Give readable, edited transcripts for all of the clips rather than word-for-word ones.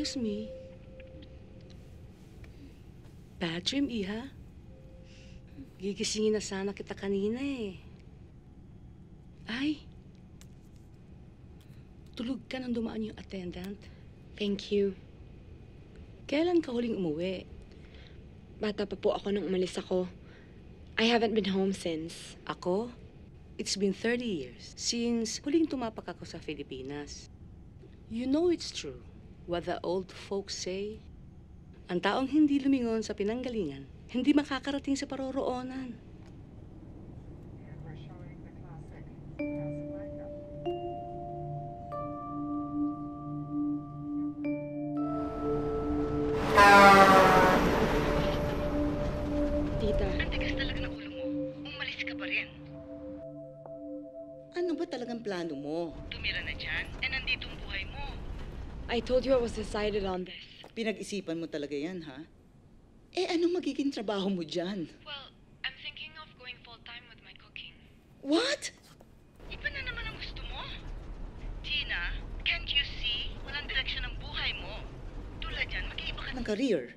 Excuse me. Bad dream, Iha. Gigisingin na sana kita kanina eh. Ay. Tulog ka nang dumaan yung attendant. Thank you. Kailan ka huling umuwi? Bata pa po ako nung umalis ako. I haven't been home since. Ako? It's been 30 years since huling tumapak ako sa Pilipinas. You know it's true. What the old folks say. Ang taong hindi lumingon sa pinanggalingan, hindi makakarating sa paroroonan. Tita, Ang tigas talaga ng ulo mo. Umalis ka pa rin. Ano ba talagang plano mo? Tumira na dyan, nandito ang buhay mo. I told you I was decided on this. Pinag-isipan mo talaga yan, ha? Eh, anong magiging trabaho mo dyan? Well, I'm thinking of going full-time with my cooking. What? Iba na naman ang gusto mo. Tina, can't you see? Walang direksyon ang buhay mo. Tulad yan, mag-iiba ka. Ng career?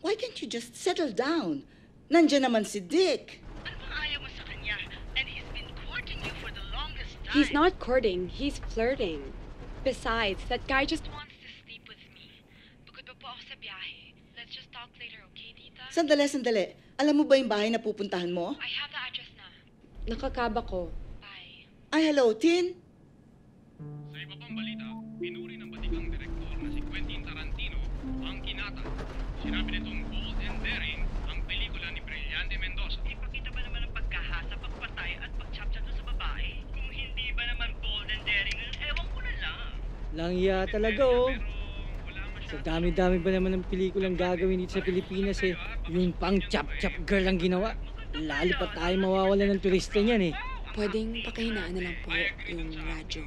Why can't you just settle down? Nandiyan naman si Dick. Ano bang ayaw mo sa kanya? And he's been courting you for the longest time. He's not courting, he's flirting. Besides, that guy just wants to sleep with me. Pagod pa po ako sa biyahe. Let's just talk later, okay, tita? Sandali. Alam mo ba yung bahay na pupuntahan mo? I have the address na. Nakakaba ko. Bye. Ay, hello, Tin? Sa iba pang balita, pinuri ng batikang direktor na si Quentin Tarantino ang Kinata. Sinabi nitong bold and daring ang pelikula ni Brillante Mendoza. Ipakita ba naman ang pagkahasa, pagpatay at pagchapchat sa babae? Kung hindi ba naman bold and daring, ewan ko na lang. Langya talaga oh. Sa dami-dami ba naman ng pelikulang gagawin dito sa Pilipinas eh. Yung pang chap-chap girl ang ginawa. Lalo pa tayo mawawala ng turista niyan eh. Pwedeng pakahinaan na lang po yung radyo.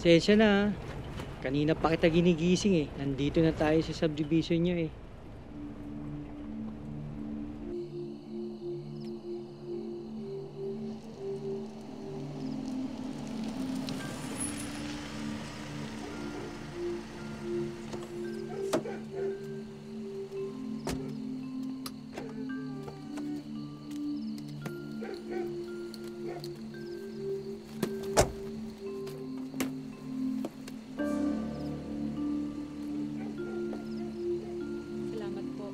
Pasensya na ah. Kanina pa kita ginigising eh. Nandito na tayo sa subdivision niyo eh. Salamat po.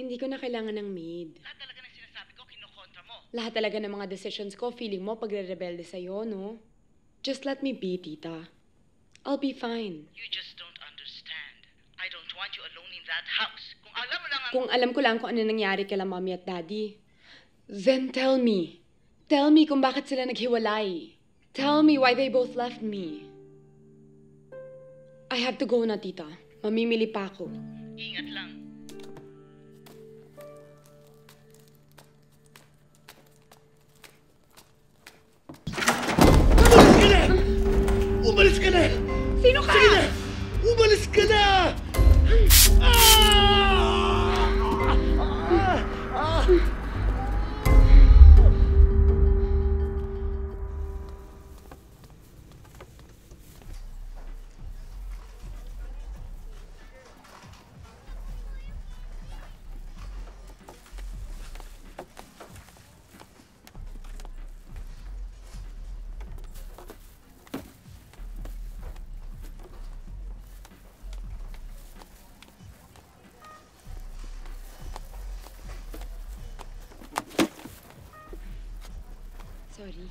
Hindi ko na kailangan ng maid. Lahat talaga ng sinasabi ko, kinokontra mo. Lahat talaga ng mga decisions ko, feeling mo pagre-rebelde sa'yo, no? Just let me be, tita. I'll be fine. You just don't understand. I don't want you alone in that house. Kung alam mo lang ang... Kung alam ko lang kung ano nangyari kila mommy at daddy, then tell me. Tell me kung bakit sila naghiwalay. Tell me why they both left me. I have to go na, tita. Mamimili pa ako. Ingat lang. Umalis ka na! Sino ka? Sige na! Umalis ka na! Sorry.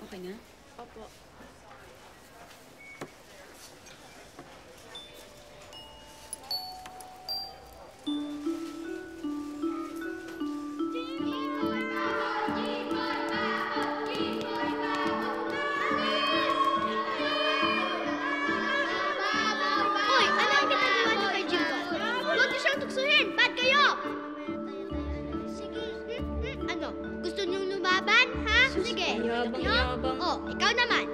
Okay na? Opo. Hoy, ano ang ginagawa niyo kay Jimbo? Huwag niyo siyang tuksuhin! Bad kayo! Sige. Ano? Gusto niyong lumaban, ha? Sige. Yabang. Oh, ikaw naman.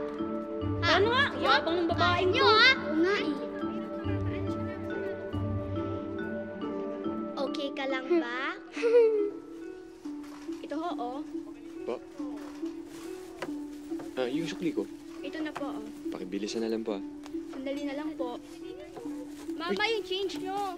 Ha? Ano nga? Yabang ng babaeng niyo, ha? Oo nga eh. Okay ka lang ba? Ito ho, oh. Po? Yung sukli ko. Ito na po, oh. Pakibilisan na lang po, Sandali na lang po. Mama, yung change nyo.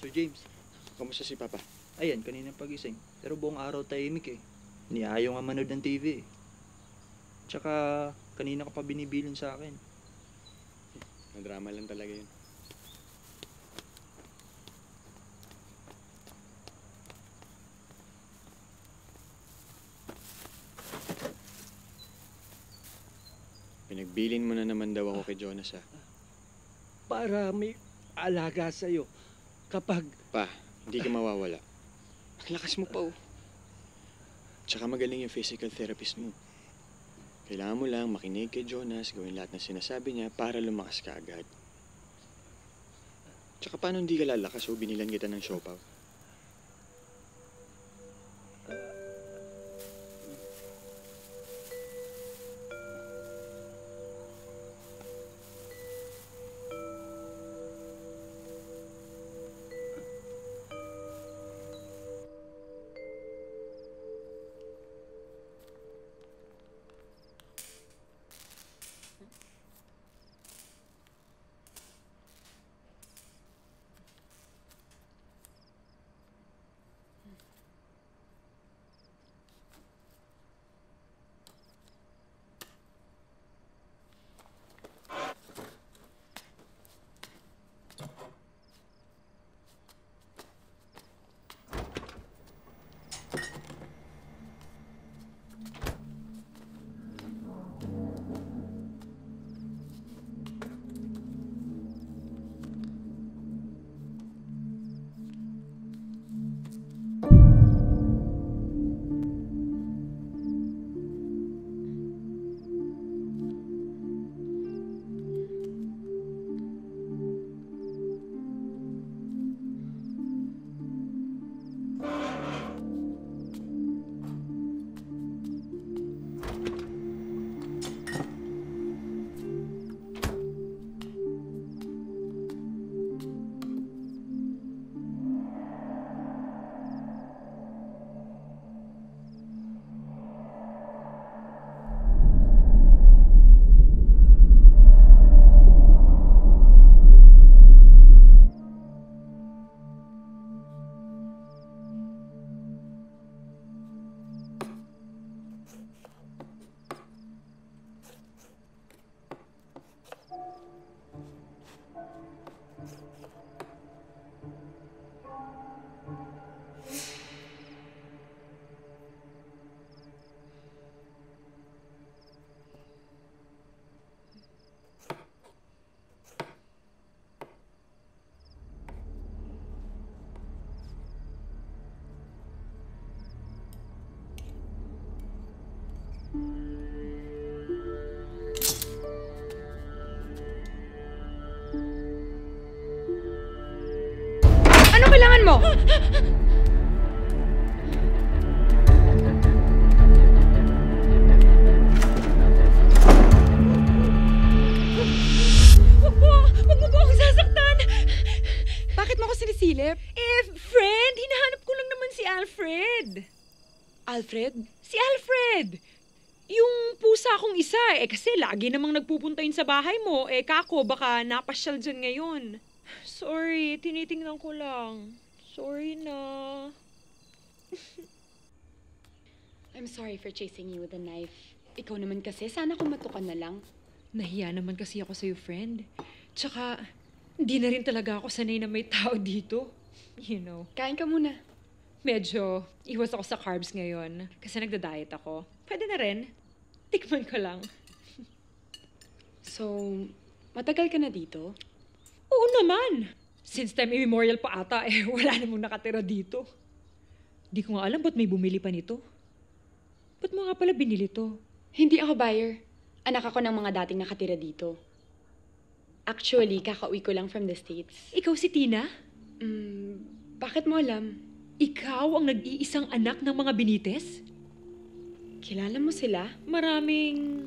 Sir James, Kamusta si Papa? ayan, kanina pagising. Pero buong araw tahimik eh. Niayaw nga manood ng TV eh. Tsaka, kanina ka pa binibilin sa akin. Madrama lang talaga yun. Pinagbilin mo na naman daw ako kay Jonas, ha? Para may alaga sa'yo. Kapag Pa, hindi ka mawawala. Ang lakas mo pa, oh. Tsaka magaling yung physical therapist mo. Kailangan mo lang makinig kay Jonas, gawin lahat ng sinasabi niya para lumakas ka agad. Tsaka paano hindi ka lalakas o binilan kita ng siopaw? Anong kailangan mo? Huwag mo po akong sasaktan! Bakit mo ako sinisilip? Friend, hinahanap ko lang naman si Alfred. Alfred? Si Alfred! Yung pusa kong isa, kasi lagi namang nagpupunta yun sa bahay mo. Kako, baka napasyal dyan ngayon. Sorry, tinitingnan ko lang. Sorry na. I'm sorry for chasing you with a knife. Ikaw naman kasi, sana kumatukan na lang. Nahiya naman kasi ako sa'yo, friend. Tsaka, hindi na rin talaga ako sanay na may tao dito. You know. Kain ka muna. Medyo iwas ako sa carbs ngayon kasi nagda-diet ako. Pwede na rin. Tikman ko lang. So, matagal ka na dito? Oo naman. Since time immemorial pa ata, wala namang nakatira dito. Di ko nga alam ba't may bumili pa nito. Ba't mo nga pala binili to? Hindi ako buyer. Anak ako ng mga dating nakatira dito. Actually, kakauwi ko lang from the States. Ikaw si Tina? Bakit mo alam? Ikaw ang nag-iisang anak ng mga Benitez? Kilala mo sila? Maraming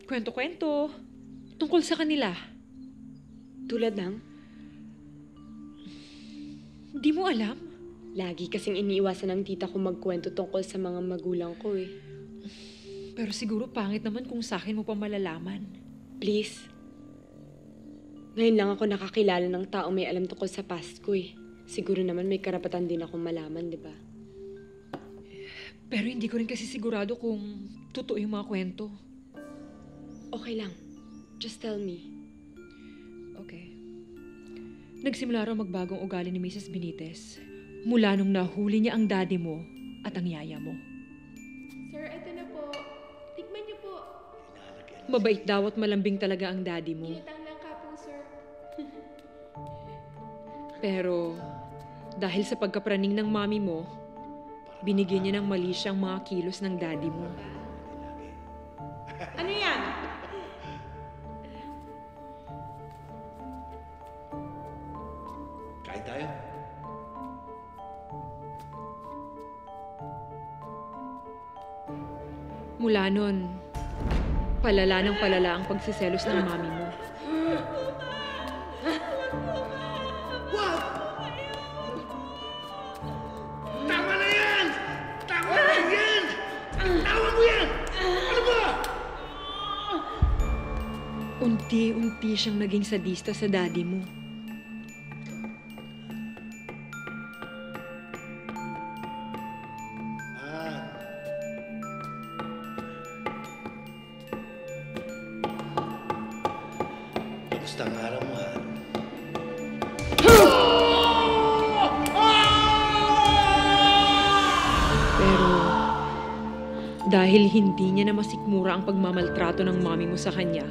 kwento-kwento tungkol sa kanila. Tulad ng? Di mo alam? Lagi kasing iniiwasan ng tita ko magkwento tungkol sa mga magulang ko eh. Pero siguro pangit naman kung sa akin mo pa malalaman. Please. Ngayon lang ako nakakilala ng tao may alam tungkol sa past ko eh. Siguro naman may karapatan din akong malaman, di ba? Pero hindi ko rin kasi sigurado kung totoo yung mga kwento. Okay lang. Just tell me. Okay. Nagsimula raw magbagong ugali ni Mrs. Benitez mula nung nahuli niya ang daddy mo at ang yaya mo. Sir, eto na po. Tikman niyo po. Mabait daw at malambing talaga ang daddy mo. Ginatang lang ka po, sir. Pero dahil sa pagkapraning ng mami mo, binigyan niya ng mali siyang mga kilos ng daddy mo. Ano yan? Kain tayo. Mula nun, palala ng palala ang pagsiselos ng mami mo. Tama na yan! Tama na yan! Tawa mo yan! Ano ba? Unti-unti siyang naging sadista sa daddy mo. Kamusta ang araw mo, ha? Pero dahil hindi niya na masikmura ang pagmamaltrato ng mami mo sa kanya,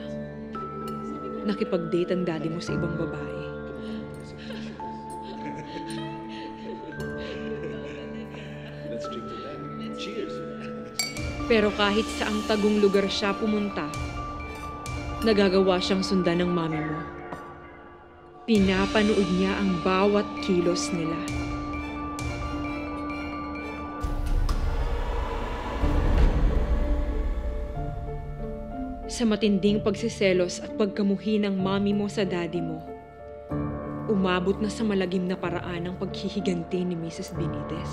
nakipag-date ang daddy mo sa ibang babae. Let's drink to that. Cheers. Pero kahit saang tagong lugar siya pumunta, nagagawa siyang sundan ng mami mo. Pinapanood niya ang bawat kilos nila. Sa matinding pagsiselos at pagkamuhi ng mami mo sa daddy mo, umabot na sa malagim na paraan ang paghihiganti ni Mrs. Benitez.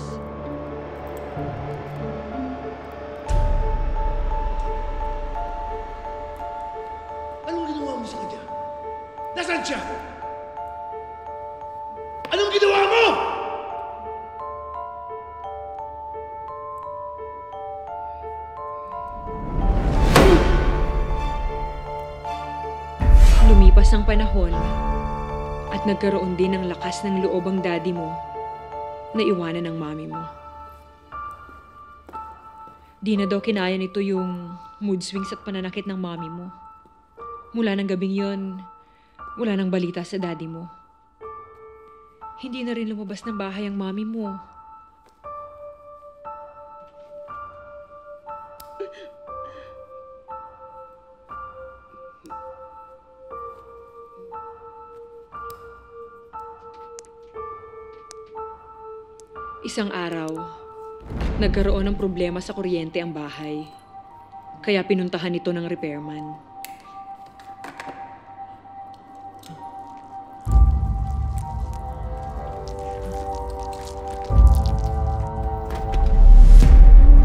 Anong ginawa mo sa kanya? Nasaan siya? Anong ginawa mo? Lumipas ang panahon at nagkaroon din ng lakas ng loob ang daddy mo na iwanan ng mami mo. Di na daw kinaya nito yung mood swings at pananakit ng mami mo. Mula ng gabing yon, wala nang balita sa daddy mo. Hindi na rin lumabas ng bahay ang mami mo. Isang araw, nagkaroon ng problema sa kuryente ang bahay. Kaya pinuntahan ito ng repairman.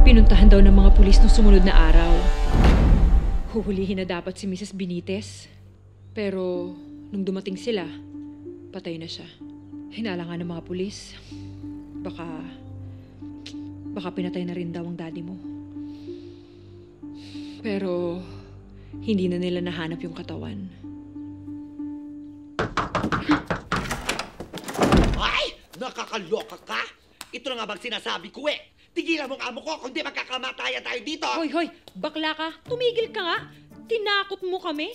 Pinuntahan daw ng mga pulis nung sumunod na araw. Huhulihin na dapat si Mrs. Benitez. Pero nung dumating sila, patay na siya. Hinala nga ng mga pulis. Baka pinatay na rin daw ang daddy mo. Pero hindi na nila nahanap yung katawan. Ay! Nakakaloka ka? Ito na nga bang sinasabi ko eh. Tigilan mo ang amo ko, kundi magkakamataya tayo dito. Hoy! Bakla ka! Tumigil ka nga! Tinakot mo kami?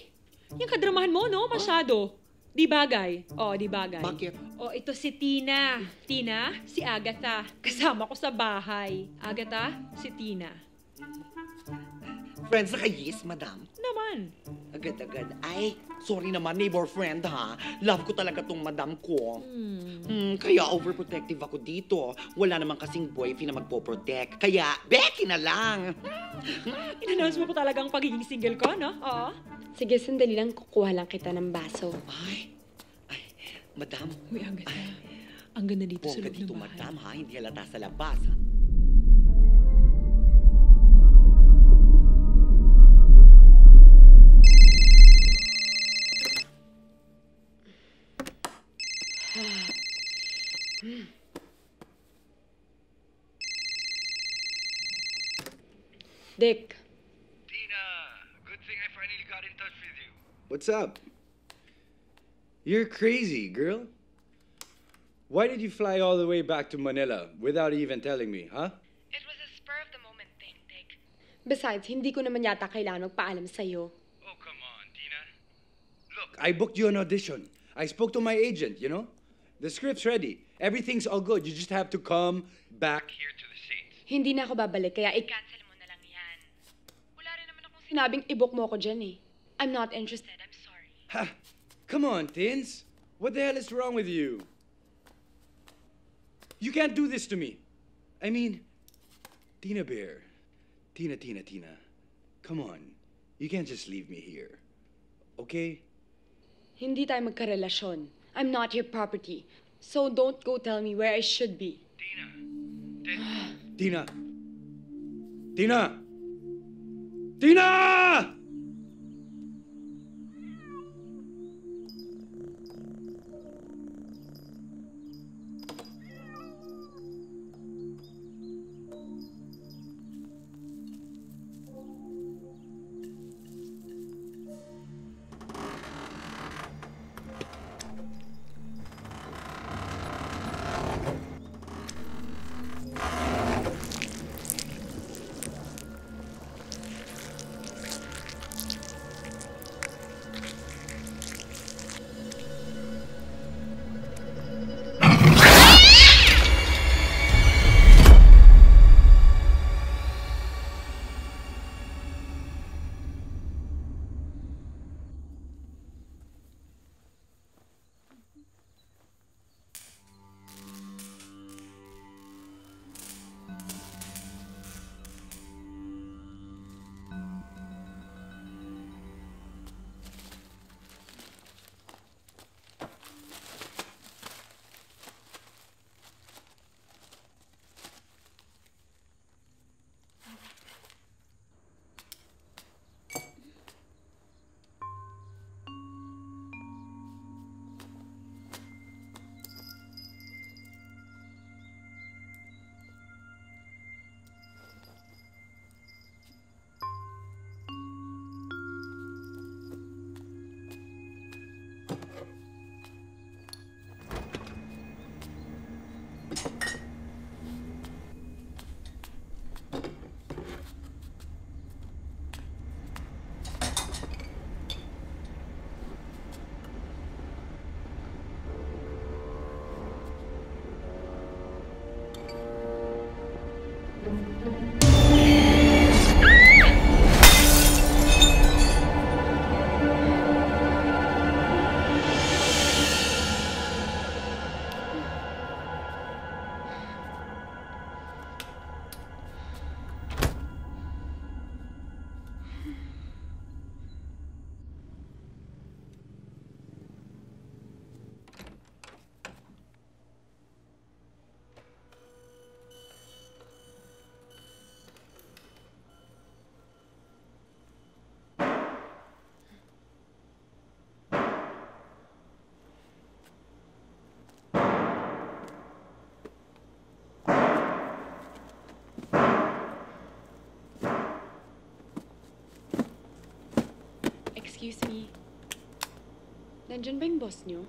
Yung kadramahan mo, no? Masyado. Di bagay. Di bagay. Bakit? Ito si Tina. Tina, si Agatha. Kasama ko sa bahay. Agatha, si Tina. Friends na kayis, madam? Naman. Agad-agad. Ay, sorry naman, neighbor friend ha. Love ko talaga tong madam ko. Kaya overprotective ako dito. Wala naman kasing boyfriend na magpo-protect. Kaya, Becky na lang. In-announce mo po talagang pagiging single ko, no? Oo. Sige, sandali lang. Kukuha lang kita ng baso. Ay, madam. Uy, Agatha. Ang ganda dito sa loob ng dito, bahay. madam ha. Hindi halata sa labas ha. Dick. Tina, good thing I finally got in touch with you. What's up? You're crazy, girl. Why did you fly all the way back to Manila without even telling me, huh? It was a spur-of-the-moment thing, Dick. Besides, hindi ko naman yata kailangan magpaalam sa'yo. Oh, come on, Tina. Look, I booked you an audition. I spoke to my agent, you know? The script's ready. Everything's all good. You just have to come back here to the States. Hindi na ako babalik, kaya Cancel mo na lang yan. Wala rin naman akong sinabing i-book mo ako dyan eh. I'm not interested. I'm sorry. Ha! Come on, Tins. What the hell is wrong with you? You can't do this to me. I mean, Tina Bear. Tina. Come on. You can't just leave me here. Okay? Hindi tayo magkarelasyon. I'm not your property. So don't go tell me where I should be. Tina! Tina! Excuse me. Nandyan ba yung boss niyo?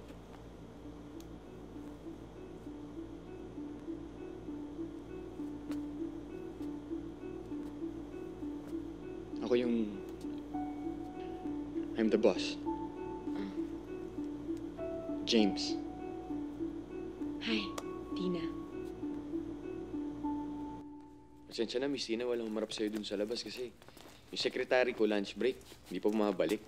Ako yung... I'm the boss. James. Hi, Tina. Pasensya na, Miss Tina, walang umarap sa'yo dun sa labas kasi yung secretary ko lunch break, hindi pa bumabalik.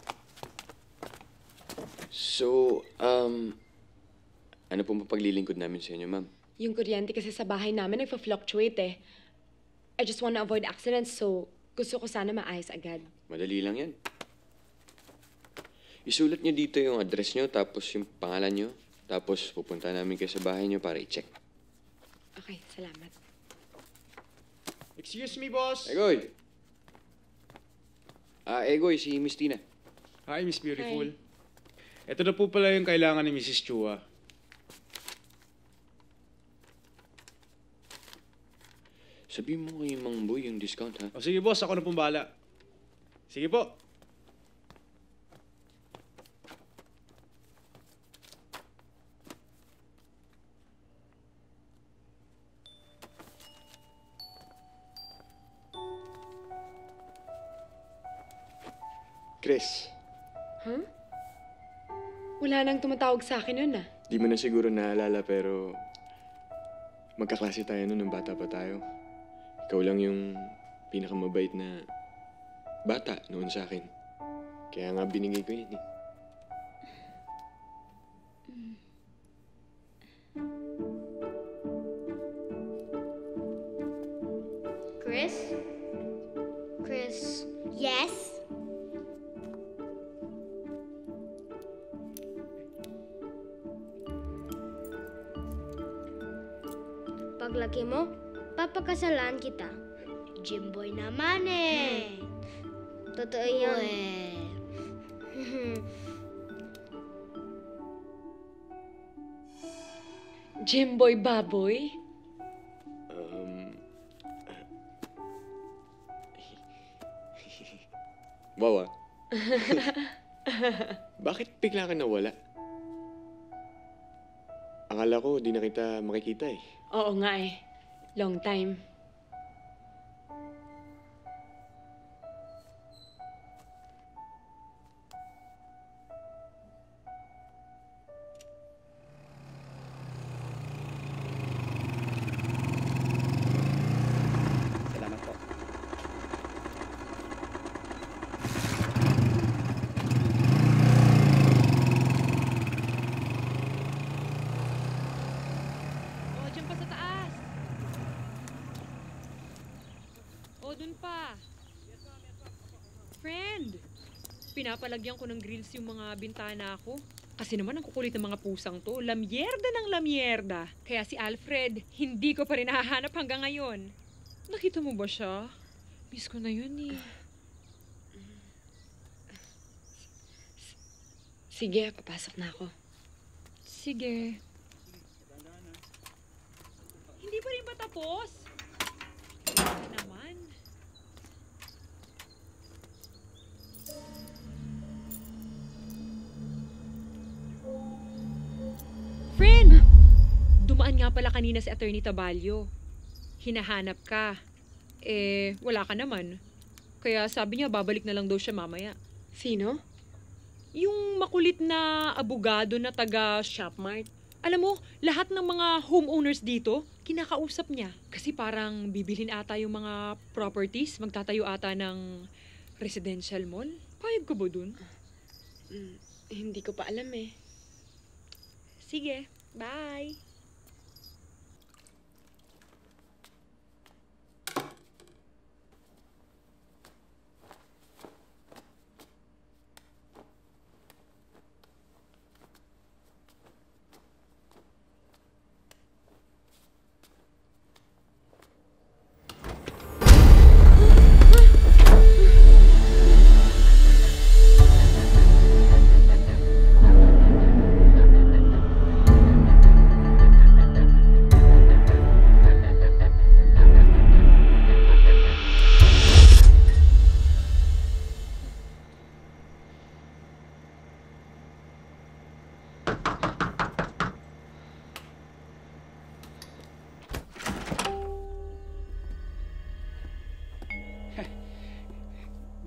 So, ano pong paglilingkod namin sa inyo, ma'am? Yung kuryente kasi sa bahay namin nagpa-fluctuate eh. I just wanna avoid accidents, so gusto ko sana maayos agad. Madali lang yan. Isulat niyo dito yung address niyo, tapos yung pangalan niyo, tapos pupunta namin kayo sa bahay niyo para i-check. Okay, salamat. Excuse me, boss. Egoy! Egoy, si Miss Tina. Hi, Miss Beautiful. Ito na po pala yung kailangan ni Mrs. Chua. Sabihin mo kay Mang Boy yung discount, ha? O sige, boss. Ako na pong bahala. Sige po. Chris, Huh? Wala nang tumatawag sa akin nun ah. di mo na siguro naalala pero magkaklase tayo noon nung bata pa tayo. Ikaw lang yung pinakamabait na bata noon sa akin. Kaya nga binigay ko yun eh. Chris? Chris? Yes? Paglaki mo, papakasalan kita. Jimboy naman eh. Totoo yan. Jimboy baboy? Wow ah. Bakit bigla ka nawala? Akala ko di na kita makikita eh. Oo nga eh. Long time. Salamat po. Oh, dyan pa sa taas. Oh, dun pa. Friend, pinapalagyan ko ng grills yung mga bintana ko. Kasi naman ang kukulit ng mga pusang to. Lamyerda ng lamyerda. Kaya si Alfred, hindi ko pa rin nahahanap hanggang ngayon. Nakita mo ba siya? Miss ko na yun eh. Sige, papasok na ako. Sige. Hindi pa rin ba tapos? Grabe naman. Friend! Dumaan nga pala kanina si Attorney Tabalio. Hinahanap ka. Eh, wala ka naman. Kaya sabi niya, babalik na lang daw siya mamaya. Sino? Yung makulit na abogado na taga Shopmart. Alam mo, lahat ng mga homeowners dito, kinakausap niya. Kasi parang bibilhin ata yung mga properties, magtatayo ata ng residential mall. Payag ka ba dun? Hindi ko pa alam eh. Sige, bye!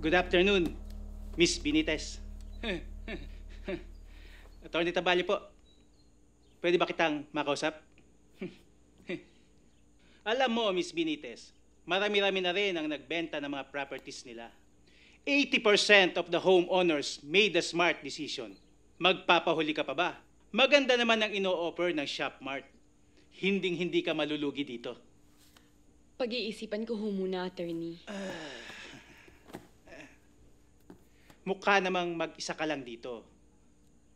Good afternoon, Miss Benitez. Attorney Tabalio po. Pwede ba kitang makausap? Alam mo, Miss Benitez, marami-rami na rin ang nagbenta ng mga properties nila. 80% of the homeowners made a smart decision. Magpapahuli ka pa ba? Maganda naman ang ino-offer ng Shopmart. Hinding-hindi ka malulugi dito. Pag-iisipan ko muna, attorney. Mukha namang mag-isa ka lang dito.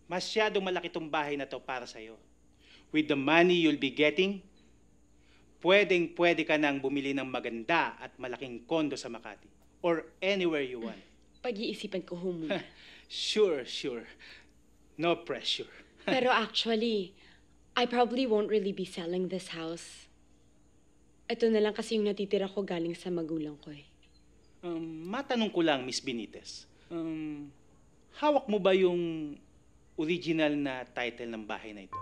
Masyadong malaki tong bahay na to para sa'yo. With the money you'll be getting, pwedeng-pwede ka nang bumili ng maganda at malaking kondo sa Makati. Or anywhere you want. Pag-iisipan ko muna. Sure. No pressure. Pero actually, I probably won't really be selling this house. Ito na lang kasi yung natitira ko galing sa magulang ko eh. Matanong ko lang, Miss Benitez. Hawak mo ba yung original na title ng bahay na ito?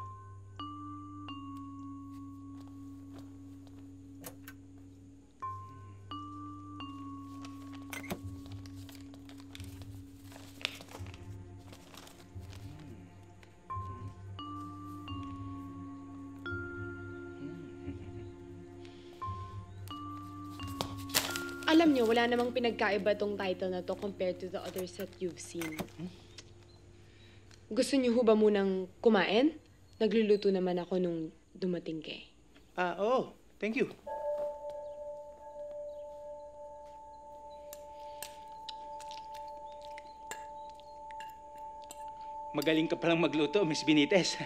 Alam niyo, wala namang pinagkaiba tong title na to compared to the others that you've seen. Gusto niyo ho ba munang kumain? Nagluluto naman ako nung dumating kay. Oo. Thank you. Magaling ka palang magluto, Miss Benitez.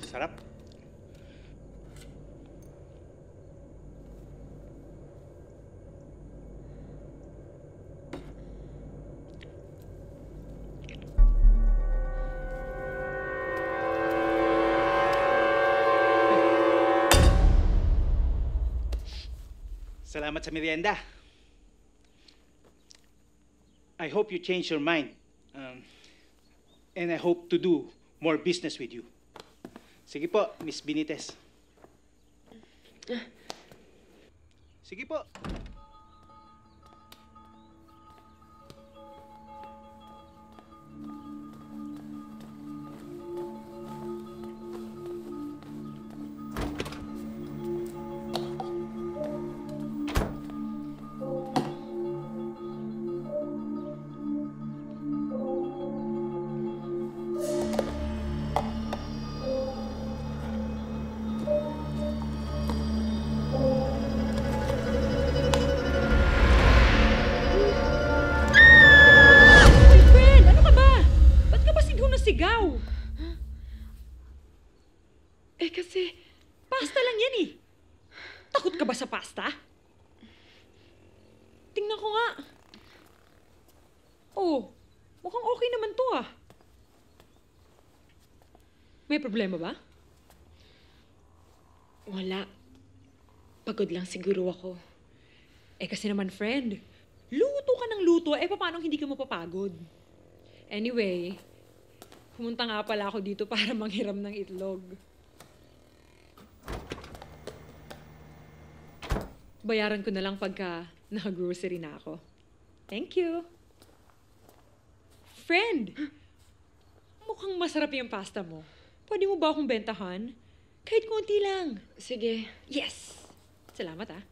Sarap. Salamat sa merienda. I hope you change your mind. And I hope to do more business with you. Sige po, Miss Benitez. Sige po. Sigaw! Eh kasi, pasta lang yan eh. Takot ka ba sa pasta? Tingnan ko nga. Oh, mukhang okay naman to ah. May problema ba? Wala. Pagod lang siguro ako. Eh kasi naman friend, luto ka ng luto, eh paano hindi ka mapapagod? Anyway, pumunta nga pala ako dito para manghiram ng itlog. Bayaran ko na lang pagka naka-grocery na ako. Thank you. Friend, mukhang masarap yung pasta mo. Pwede mo ba akong bentahan? Kahit konti lang. Sige. Yes! Salamat ah.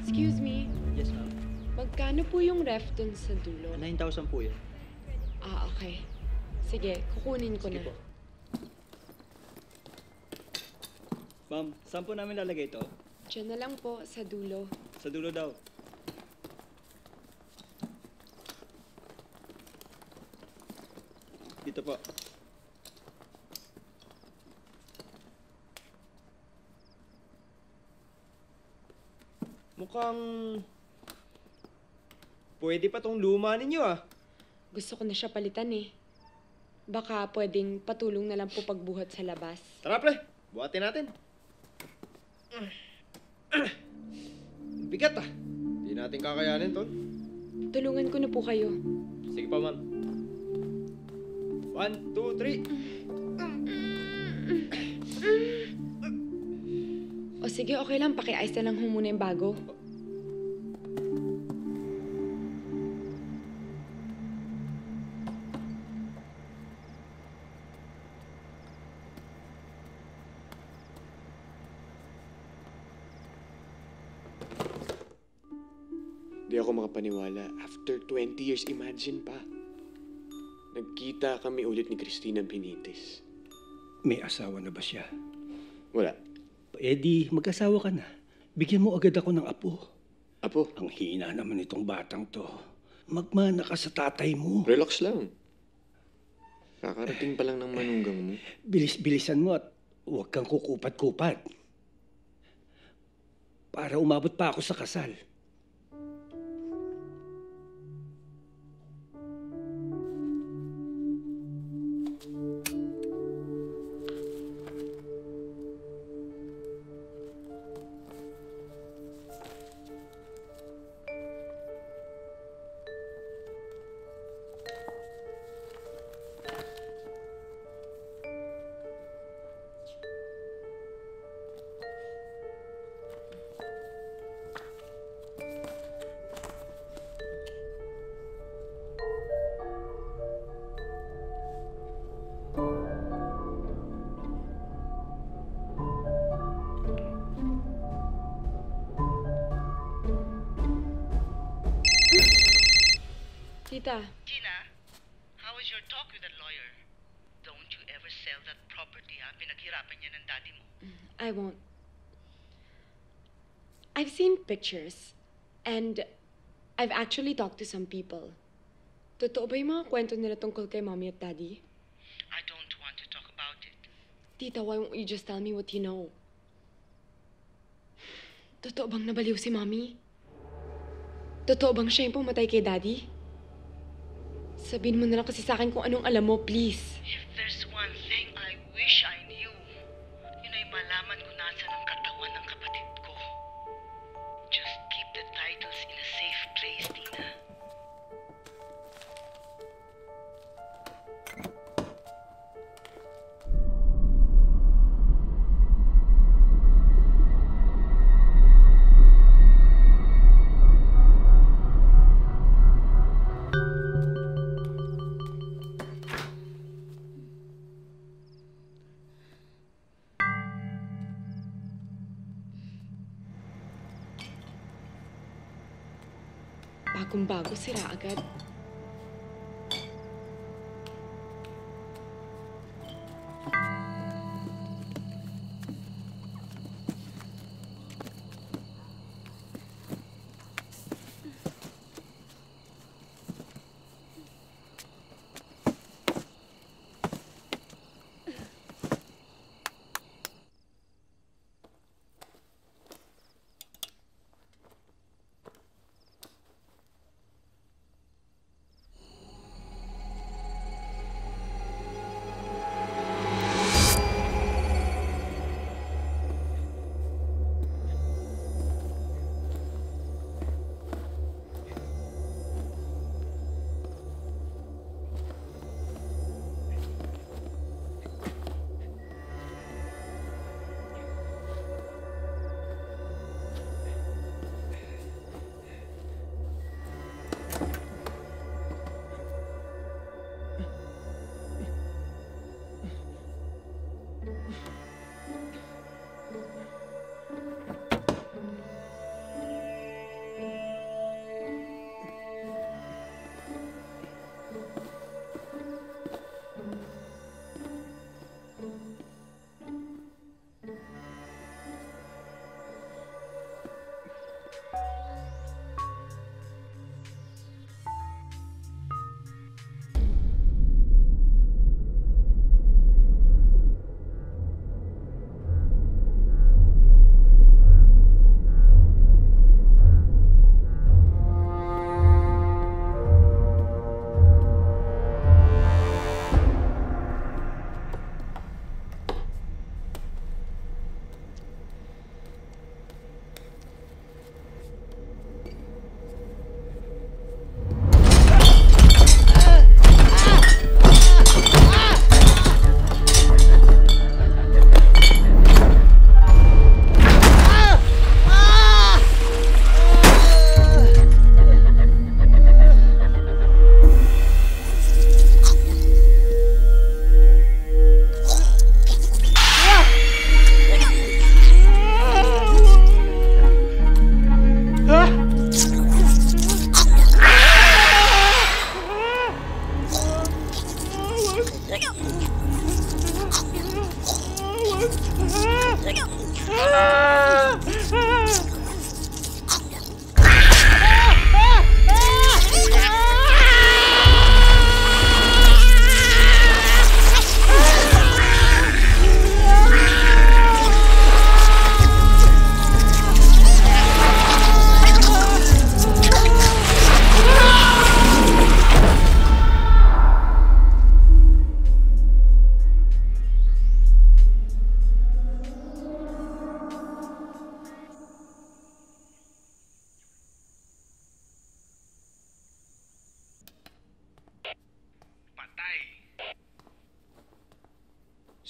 Excuse me. Yes, ma'am. Magkano po yung ref dun sa dulo? 9,000 po yun. Ah, okay. Sige, kukunin ko Sige na. po. Ma'am, saan po namin lalagay ito? Diyan na lang po, sa dulo. Sa dulo daw. Dito po. Mukhang... Pwede pa tong luma ninyo ah. Gusto ko na siya palitan eh. Baka pwedeng patulong na lang po pagbuhat sa labas. Tara pre, buhatin natin. Bigat ah. Hindi natin kakayanin tol. Tulungan ko na po kayo. Sige pa ma'am. 1, 2, 3. O sige, okay lang. Paki-ice na lang ho muna yung bago. Di ako makapaniwala. After 20 years, imagine pa. Nagkita kami ulit ni Cristina Benitez. May asawa na ba siya? Wala. Eh di, mag-asawa ka na. Bigyan mo agad ako ng apo. Apo? Ang hina naman itong batang to. Magmana ka sa tatay mo. Relax lang. Kakarating pa lang ng manugang mo. Bilis-bilisan mo at huwag kang kukupat-kupat. Para umabot pa ako sa kasal. Tita. Tina, how was your talk with that lawyer? Don't you ever sell that property, ha? Pinaghirapan niya ng daddy mo. I won't. I've seen pictures. And I've actually talked to some people. Totoo ba yung mga kwento nila tungkol kay mommy at daddy? I don't want to talk about it. Tita, why won't you just tell me what you know? Totoo bang nabaliw si mommy? Totoo bang siya yung pumatay kay daddy? Sabihin mo na lang kasi sa akin kung anong alam mo, please. If there's one thing I wish I knew, yun ay malaman ko nasa ng katawan ng kapatid ko. Just keep the titles in a safe place, Tina. Bagong-bago, sira agad.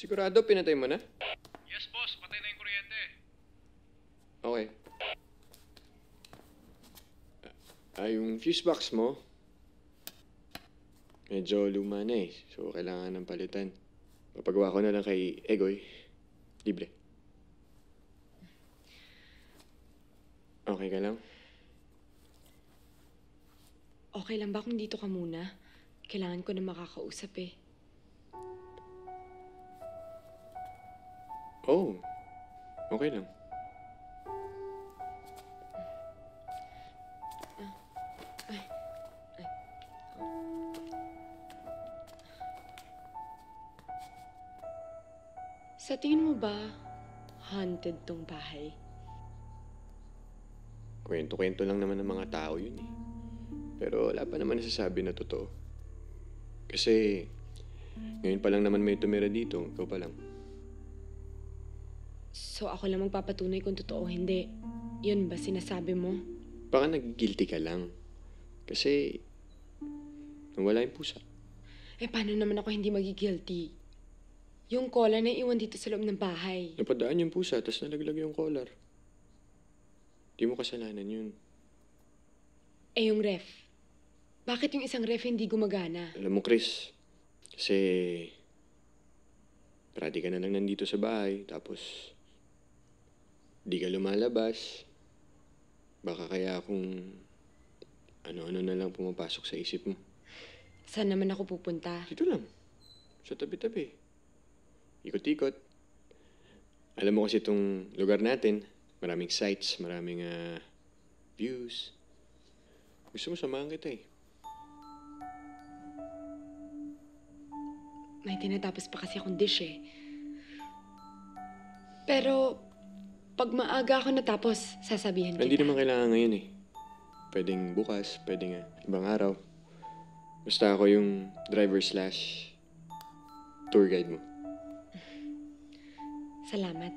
Sigurado, pinatay mo na? Yes, boss. Patay na yung kuryente. Okay. Yung fuse box mo, medyo luma na eh. So, kailangan ng palitan. Papagawa ko na lang kay Egoy. Libre. Okay ka lang? Okay lang ba kung dito ka muna? Kailangan ko na makakausap eh. Oh, okay lang. Sa tingin mo ba, haunted tong bahay? Kwento-kwento lang naman ng mga tao yun eh. Pero wala pa naman nasasabi na totoo. Kasi, ngayon pa lang naman may tumira dito, ikaw pa lang. So ako lang magpapatunay kung totoo o hindi. Yun ba sinasabi mo? Baka nag-guilty ka lang. Kasi, nawala yung pusa. Eh paano naman ako hindi magigilty? Yung collar na iwan dito sa loob ng bahay. Napadaan yung pusa, tapos nalaglag yung collar. Di mo kasalanan yun. Eh yung ref. Bakit yung isang ref hindi gumagana? Alam mo, Chris, kasi parati ka na lang nandito sa bahay, tapos di ka lumalabas. Baka kaya kung ano-ano na lang pumapasok sa isip mo. Saan naman ako pupunta? Dito lang. Sa tabi-tabi. Ikot-ikot. Alam mo kasi itong lugar natin, maraming sights, maraming views. Gusto mo samahan kita eh. May tinatapos pa kasi akong dish eh. Pero, pag maaga ako natapos, sasabihin kita. Hindi naman kailangan ngayon eh. Pwedeng bukas, pwedeng ibang araw. Basta ako yung driver/tour guide mo. Salamat.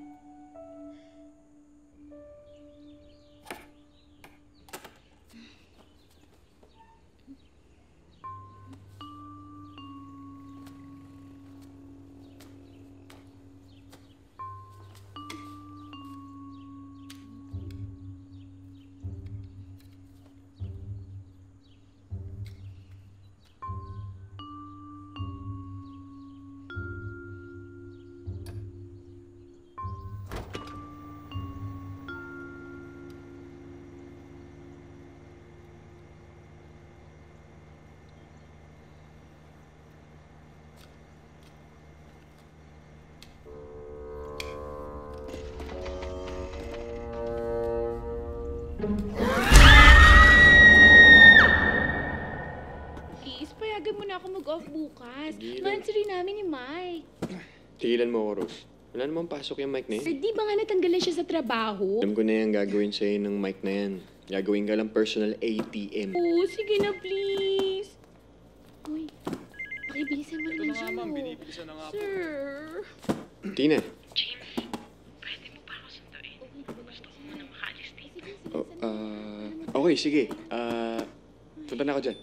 Please, payagan mo na ako mag-off bukas. Tigilan. Mansuri namin ni Mike. Tigilan mo ako, Rose. Wala namang pasok yung mic na Eh, yan. di ba nga natanggalan siya sa trabaho? Alam ko na yan gagawin sa'yo ng mic na yan. Gagawin ka lang personal ATM. Oo, sige na please. Uy, pakibilisan mo naman siya. Binibilisan na nga po. Sir. Tina. James, pwede mo pa ako sunduin? Gusto ko muna makaalis dito. Okay, sige. Punta na ako dyan.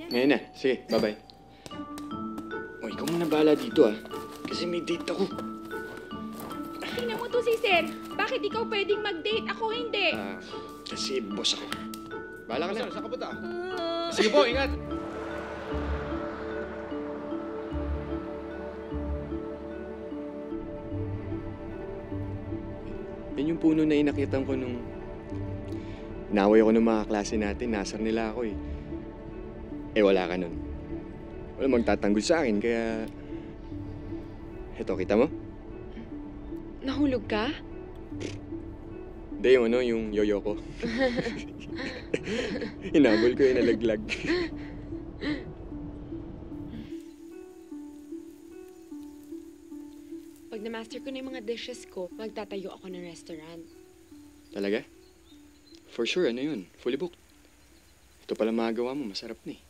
Ngayon na. Sige, bye-bye. O, ikaw muna bahala dito Kasi may date ako. Tingnan mo to si Sir. Bakit ikaw pwedeng mag-date? Ako hindi. Kasi boss ako. Bahala ka na. Saan ka punta? Sige po, ingat. Yan yung puno na inakyatan ko nung inaway ako ng mga klase natin. Nasar nila ako eh. Wala ka nun. Wala magtatanggol sa akin, kaya... Heto, kita mo? Nahulog ka? Hindi, yung yung yoyo ko. Hinabol ko yung nalaglag. Pag na-master ko na yung mga dishes ko, magtatayo ako ng restaurant. Talaga? For sure, yun? Fully booked. Ito pala magagawa mo, masarap na eh.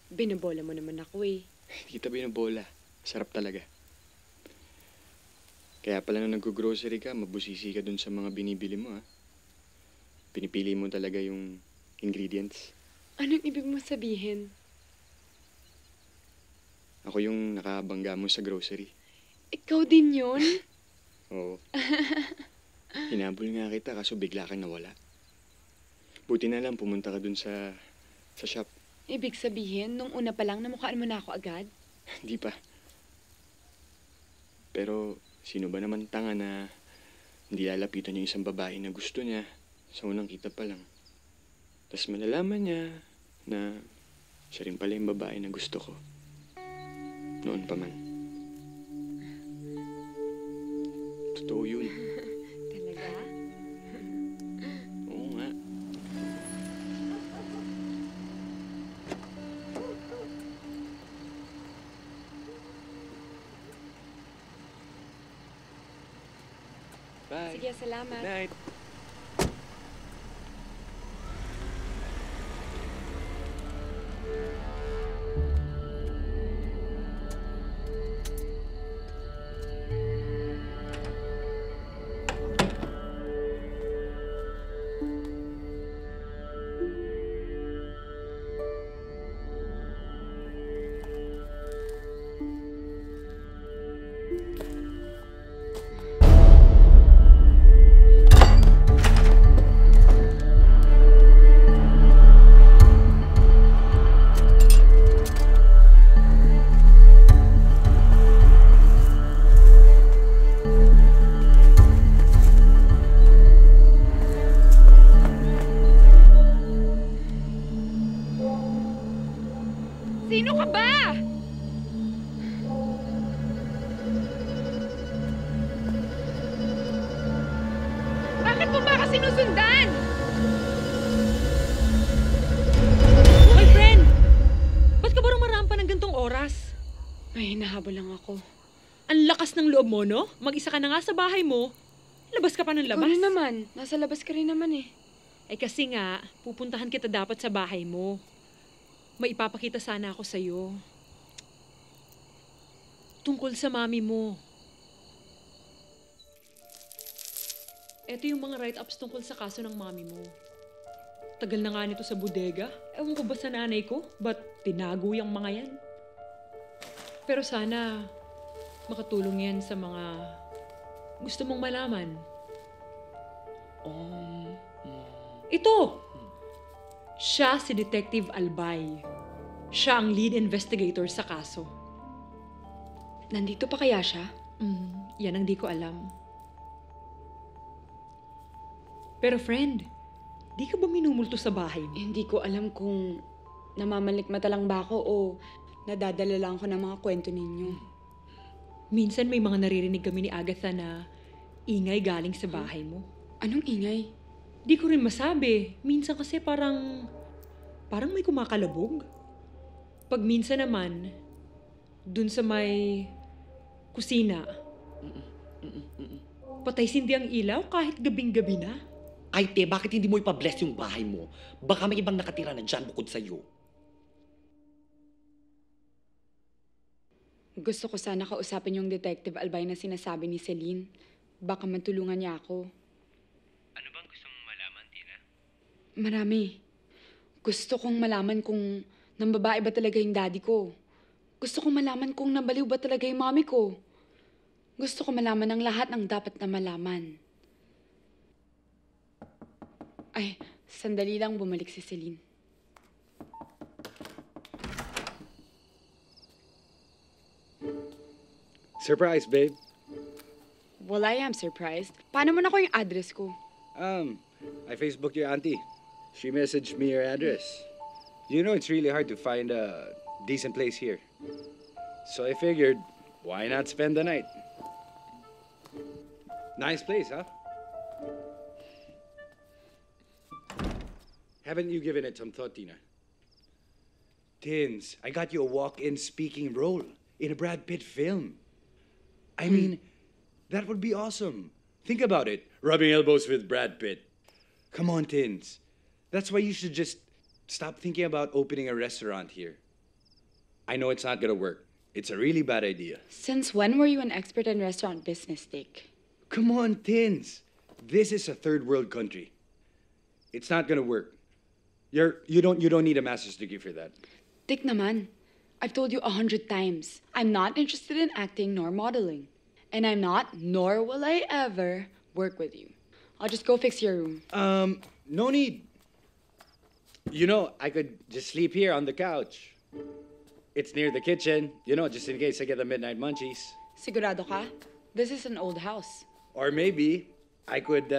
Binabola mo naman ako eh. Hindi kita binabola. Sarap talaga. Kaya pala nung nag-grocery ka, mabusisi ka dun sa mga binibili mo, ha? Pinipili mo talaga yung ingredients. Anong ibig mo sabihin? Ako yung nakabangga mo sa grocery. Ikaw din yun? Oo. Hinabol nga kita kaso bigla kang nawala. Buti na lang pumunta ka dun sa shop. Ibig sabihin, nung una pa lang namukhaan mo na ako agad? Hindi pa. Pero sino ba naman tanga na hindi lalapitan yung isang babae na gusto niya sa unang kita pa lang. Tapos malalaman niya na siya rin pala yung babae na gusto ko. Noon pa man. Totoo yun. Talaga? Oo nga. Bye. Sige, salamat. Night. Sino ka ba? Bakit mo ba ka sinusundan? Hoy, friend! Ba't ka ba rumarampa ng gantong oras? May hinahabol lang ako. Ang lakas ng loob mo, no? Mag-isa ka na nga sa bahay mo. Labas ka pa ng labas. Ikaw rin naman. Nasa labas ka rin naman eh. Eh kasi nga, pupuntahan kita dapat sa bahay mo. May ipapakita sana ako sa'yo. Tungkol sa mami mo. Ito yung mga write-ups tungkol sa kaso ng mami mo. Tagal na nga nito sa bodega. Ewan ko ba sa nanay ko? Ba't tinago yung mga yan? Pero sana makatulong yan sa mga gusto mong malaman. Ito! Siya si Detective Albay. Siya ang lead investigator sa kaso. Nandito pa kaya siya? Yan ang di ko alam. Pero friend, di ka ba minumulto sa bahay mo? Hindi ko alam kung namamalikmata lang ba ako o nadadala lang ako ng mga kwento ninyo. Minsan may mga naririnig kami ni Agatha na ingay galing sa bahay mo. Anong ingay? Di ko rin masabi. Minsan kasi parang may kumakalabog. Pag minsan naman, dun sa may kusina, patay sindi ang ilaw kahit gabing-gabi na. Ay, te, bakit hindi mo ipa-bless yung bahay mo? Baka may ibang nakatira na dyan bukod sa'yo. Gusto ko sana kausapin yung Detective Albay na sinasabi ni Celine. Baka matulungan niya ako. Ano bang gusto mong malaman, Tina? Marami. Gusto kong malaman kung nang babae ba talaga yung daddy ko. Gusto kong malaman kung nabaliw ba talaga yung mami ko. Gusto ko malaman ang lahat ng dapat na malaman. Ay, sandali lang bumalik si Celine. Surprise, babe. Well, I am surprised. Paano mo na ko yung address ko? I Facebooked your auntie. She messaged me your address. You know it's really hard to find a decent place here. So I figured, why not spend the night? Nice place, huh? Haven't you given it some thought, Tina? Tins, I got you a walk-in speaking role in a Brad Pitt film. I mean, that would be awesome. Think about it, rubbing elbows with Brad Pitt. Come on, Tins. That's why you should just stop thinking about opening a restaurant here. I know it's not gonna work. It's a really bad idea. Since when were you an expert in restaurant business, Dick? Come on, Tins. This is a third world country. It's not gonna work. You don't need a master's degree for that. Dick naman, I've told you 100 times. I'm not interested in acting nor modeling. And I'm not, nor will I ever, work with you. I'll just go fix your room. No need. You know, I could just sleep here on the couch. It's near the kitchen, you know, just in case I get the midnight munchies. Sigurado ka? This is an old house. Or maybe I could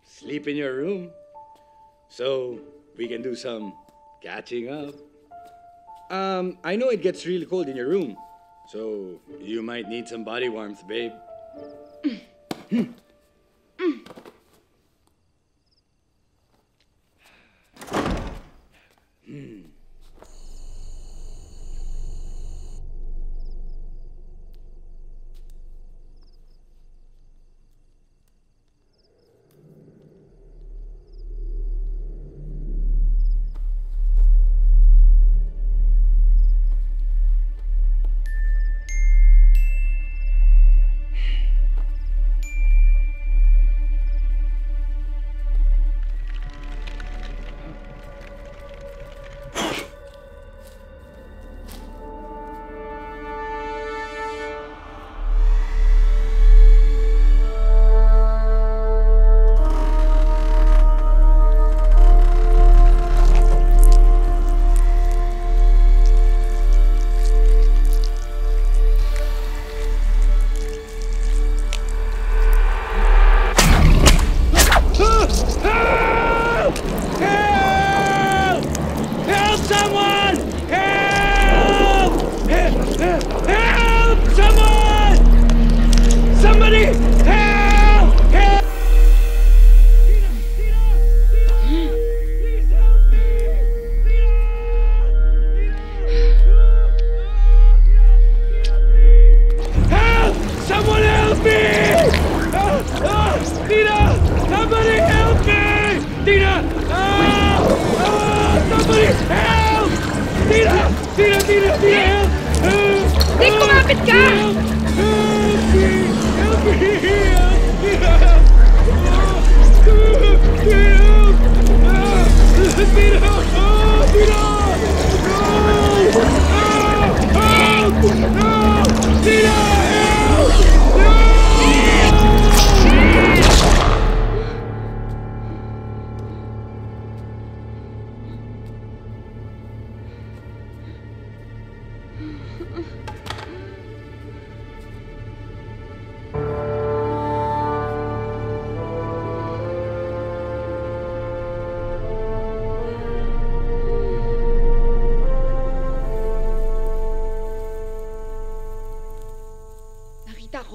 sleep in your room. So we can do some catching up. I know it gets really cold in your room. So you might need some body warmth, babe.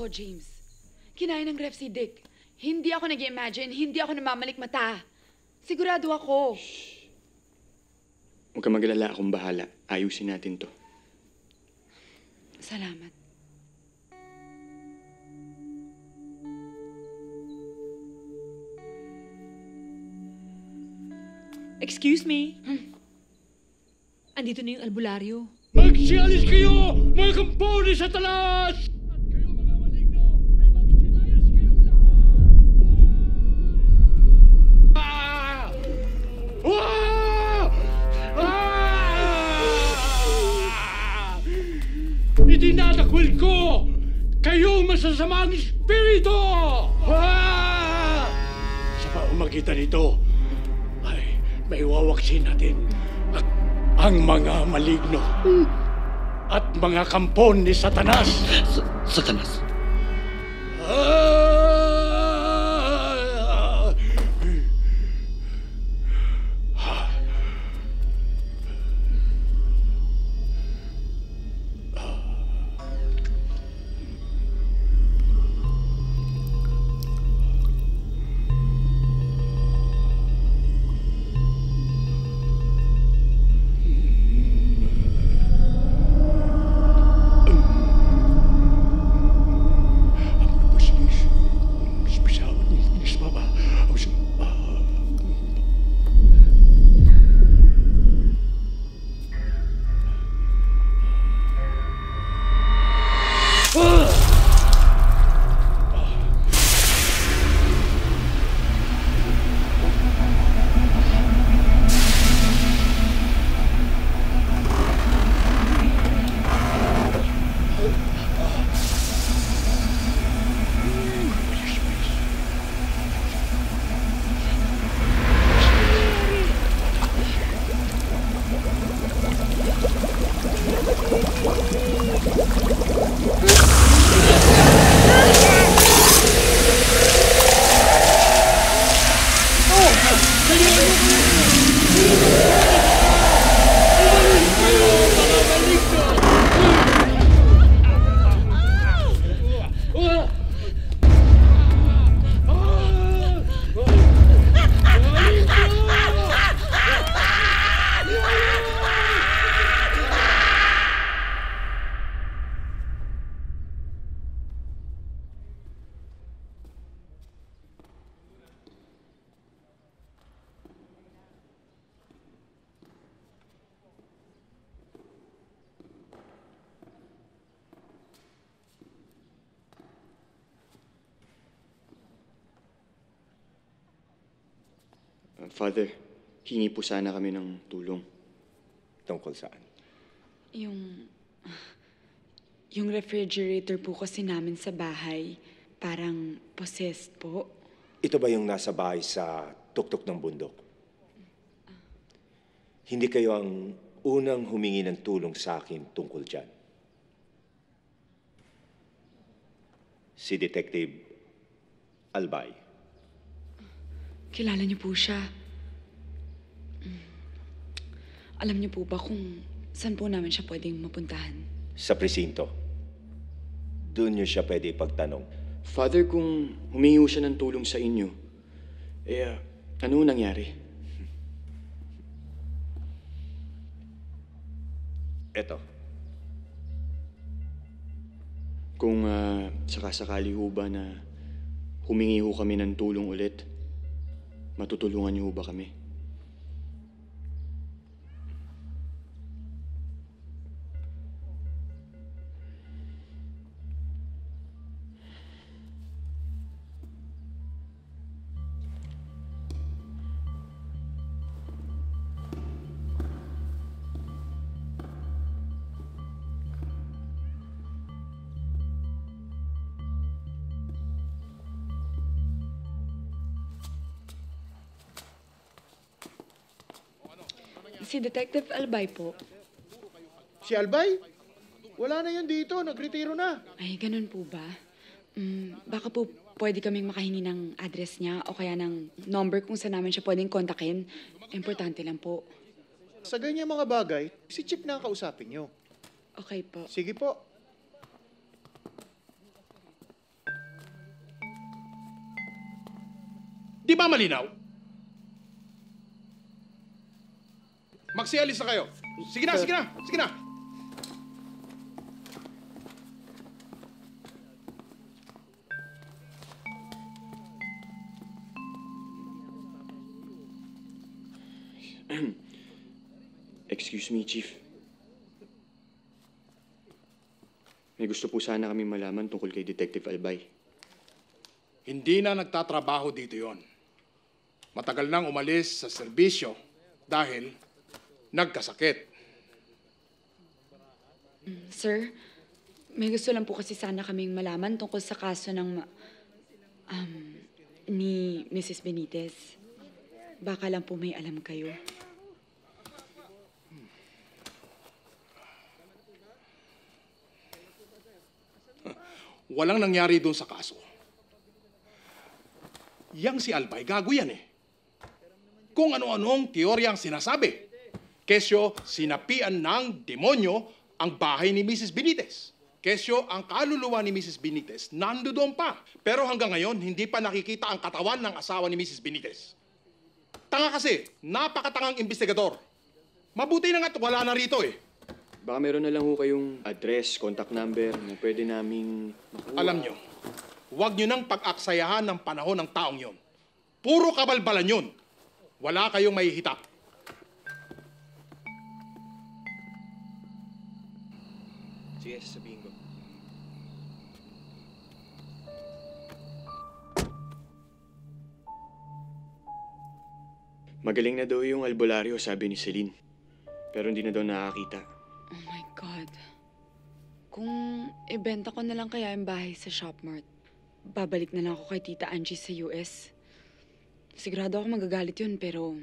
James. Kinain ng ref si Dick. Hindi ako nag-imagine, hindi ako namamalik mata. Sigurado ako. Huwag ka magalala, akong bahala. Ayusin natin to. Salamat. Excuse me? Andito na yung albularyo. Magsialis kayo, mga kampone sa talas! Itinatakwil ko kayong masasamang espiritu! Sa pamamagitan nito ay may wawaksin natin ang mga maligno at mga kampon ni Satanas. Satanas? Father, hingi po sana kami ng tulong. Tungkol saan? Yung refrigerator po kasi namin sa bahay, parang possessed po. Ito ba yung nasa bahay sa tuktok ng bundok? Hindi kayo ang unang humingi ng tulong sa akin tungkol dyan. Si Detective Albay. Kilala niyo po siya. Alam niyo po ba kung saan po namin siya pwedeng mapuntahan? Sa presinto. Doon niyo siya pwede ipagtanong. Father, kung humingi siya ng tulong sa inyo, ano nangyari? Eto. Kung sakasakali ho ba na humingi ho kami ng tulong ulit, matutulungan niyo ho ba kami? Si Detective Albay po. Si Albay? Wala na yun dito. Nagretiro na. Ay, ganun po ba? Baka po pwede kaming makahingi ng address niya o kaya ng number kung saan namin siya pwedeng kontakin. Importante lang po. Sa ganyan mga bagay, si Chip na ang kausapin nyo. Okay po. Sige po. Di ba malinaw? Magsialis na kayo. Sige na, sige na, sige na. Excuse me, Chief. May gusto po sana kami malaman tungkol kay Detective Albay. Hindi na nagtatrabaho dito yon. Matagal nang umalis sa serbisyo dahil nagkasakit. Sir, may gusto lang po kasi sana kaming malaman tungkol sa kaso ng ni Mrs. Benitez. Baka lang po may alam kayo. Walang nangyari doon sa kaso. Yang si Albay, gago yan eh. Kung ano-anong teoryang sinasabi. Kesyo, sinapian ng demonyo ang bahay ni Mrs. Benitez. Kesyo, ang kaluluwa ni Mrs. Benitez nandoon pa. Pero hanggang ngayon, hindi pa nakikita ang katawan ng asawa ni Mrs. Benitez. Tanga kasi, napakatangang investigador. Mabuti na nga't wala na rito eh. Baka meron na lang ho kayong address, contact number na pwede naming makuha. Alam nyo, huwag nyo nang pag-aksayahan ng panahon ng taong yon. Puro kabalbalan yun. Wala kayong mahihitap. Sige, sabihin ko. Magaling na daw yung albularyo, sabi ni Celine. Pero hindi na daw nakakita. Oh my God. Kung ibenta ko na lang kaya yung bahay sa Shopmart, babalik na lang ako kay Tita Angie sa US. Sigurado ako magagalit yun, pero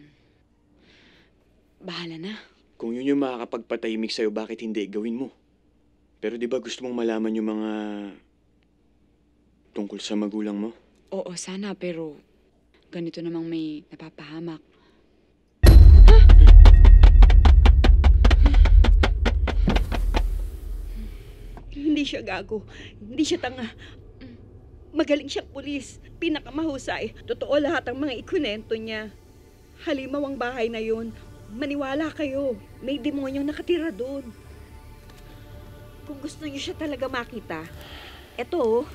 bahala na. Kung yun yung makakapagpatahimik sa'yo, bakit hindi gawin mo? Pero di ba gusto mong malaman yung mga tungkol sa magulang mo? Oo, sana, pero ganito namang may napapahamak. Hindi siya gago. Hindi siya tanga. Magaling siyang pulis. Pinakamahusay. Totoo lahat ang mga ikunento niya. Halimaw ang bahay na yun. Maniwala kayo. May demonyong nakatira doon. Kung gusto niyo siya talaga makita, eto,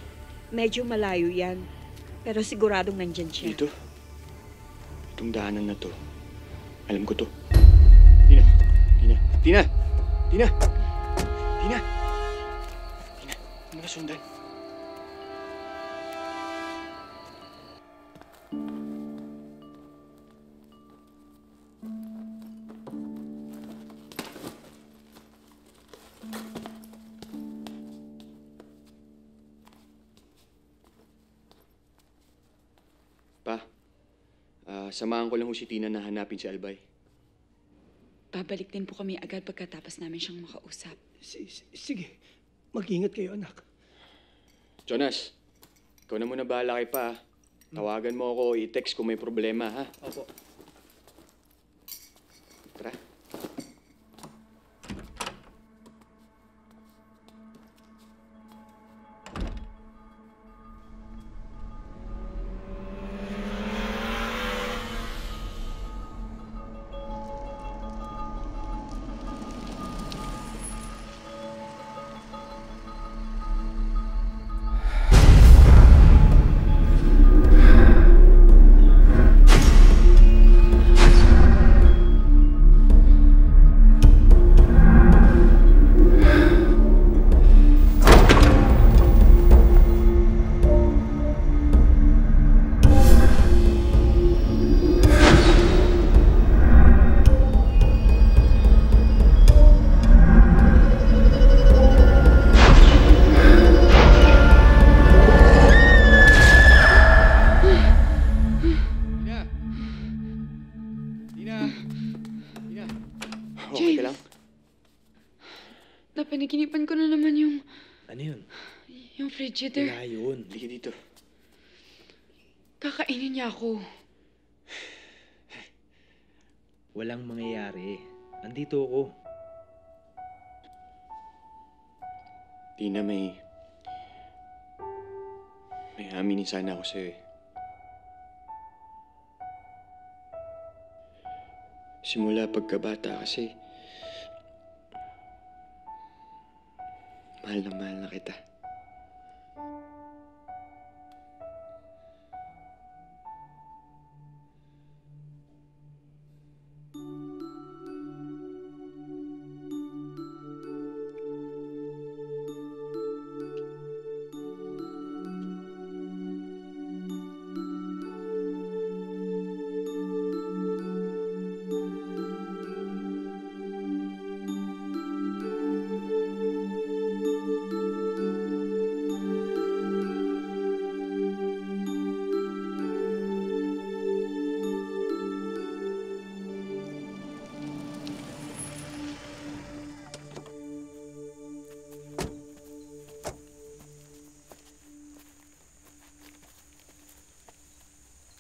medyo malayo yan. Pero siguradong nandyan siya. Dito? Itong daanan na to. Alam ko to. Tina! Tina! Tina! Tina! Tina! Tina! Ano ka sundan? Samahan ko lang ho si Tina na hanapin si Albay. Babalik din po kami agad pagkatapos namin siyang makausap. Sige, mag-ingat kayo, anak. Jonas, ikaw na muna bahala kay Pa. Tawagan mo ako, i-text kung may problema, ha? Opo. Tara. Napanaginipan ko na naman yung... Ano yun? Yung frigidaire. Wala yun. Halika dito. Kakainin niya ako. Walang mangyayari. Andito ako. Tina, may aminin sana ako sa'yo eh. Simula pagkabata kasi, mahal na kita.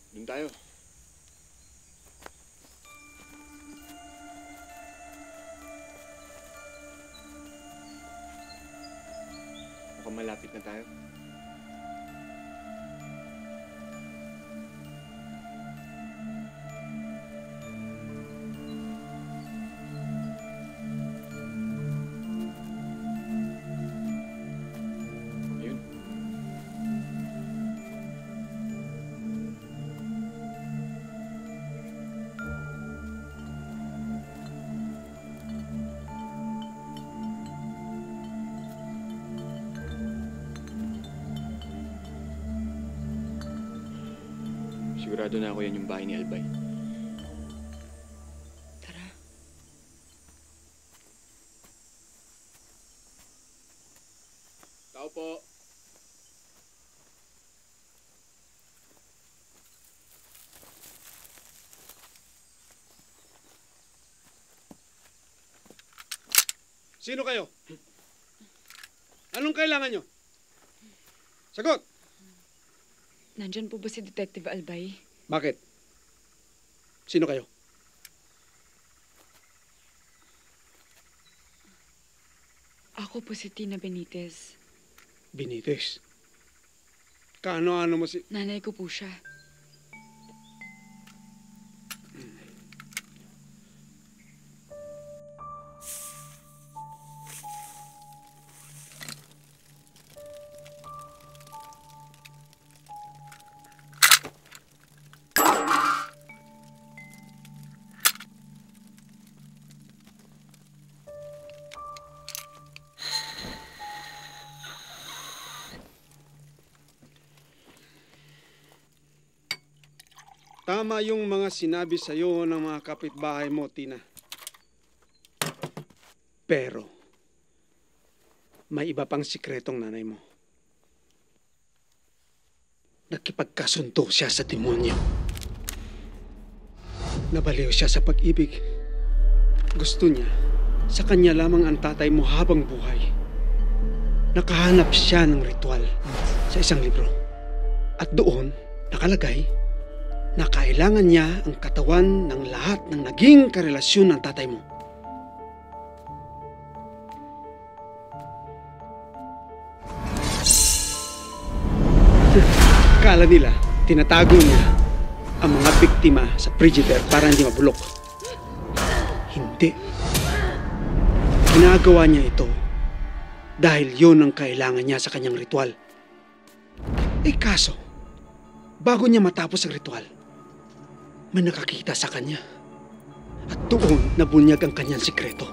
Doon tayo. Mukhang malapit na tayo. Sigurado na ako yan yung bahay ni Albay. Tara. Tao po. Sino kayo? Anong kailangan nyo? Sagot! Nandyan po ba si Detective Albay? Bakit? Sino kayo? Ako po si Tina Benitez. Benitez? Kaano-ano mo si... Nanay ko po siya. Tama yung mga sinabi sa'yo ng mga kapitbahay mo, Tina. Pero, may iba pang sikretong nanay mo. Nakipagkasunto siya sa demonyo. Nabaliw siya sa pag-ibig. Gusto niya, sa kanya lamang ang tatay mo habang buhay. Nakahanap siya ng ritual sa isang libro. At doon, nakalagay, na kailangan niya ang katawan ng lahat ng naging karelasyon ng tatay mo. Kala nila, tinatago niya ang mga biktima sa frigidaire para hindi mabulok. Hindi. Ginagawa niya ito dahil yun ang kailangan niya sa kanyang ritual. Eh kaso, bago niya matapos ang ritual, may nakakita sa kanya. At doon nabunyag ang kanyang sikreto.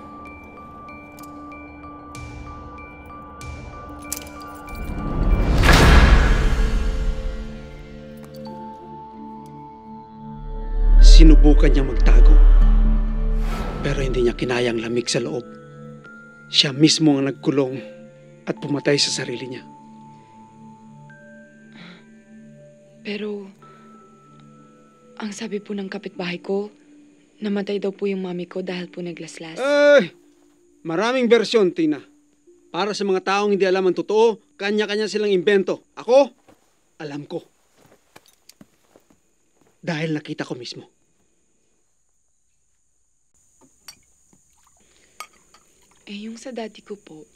Sinubukan niyang magtago. Pero hindi niya kinayang lamig sa loob. Siya mismo ang nagkulong at pumatay sa sarili niya. Pero, ang sabi po ng kapitbahay ko, namatay daw po yung mami ko dahil po naglaslas. Ay! Maraming bersyon, Tina. Para sa mga taong hindi alam ang totoo, kanya-kanya silang imbento. Ako, alam ko. Dahil nakita ko mismo. Eh, yung sa daddy ko po,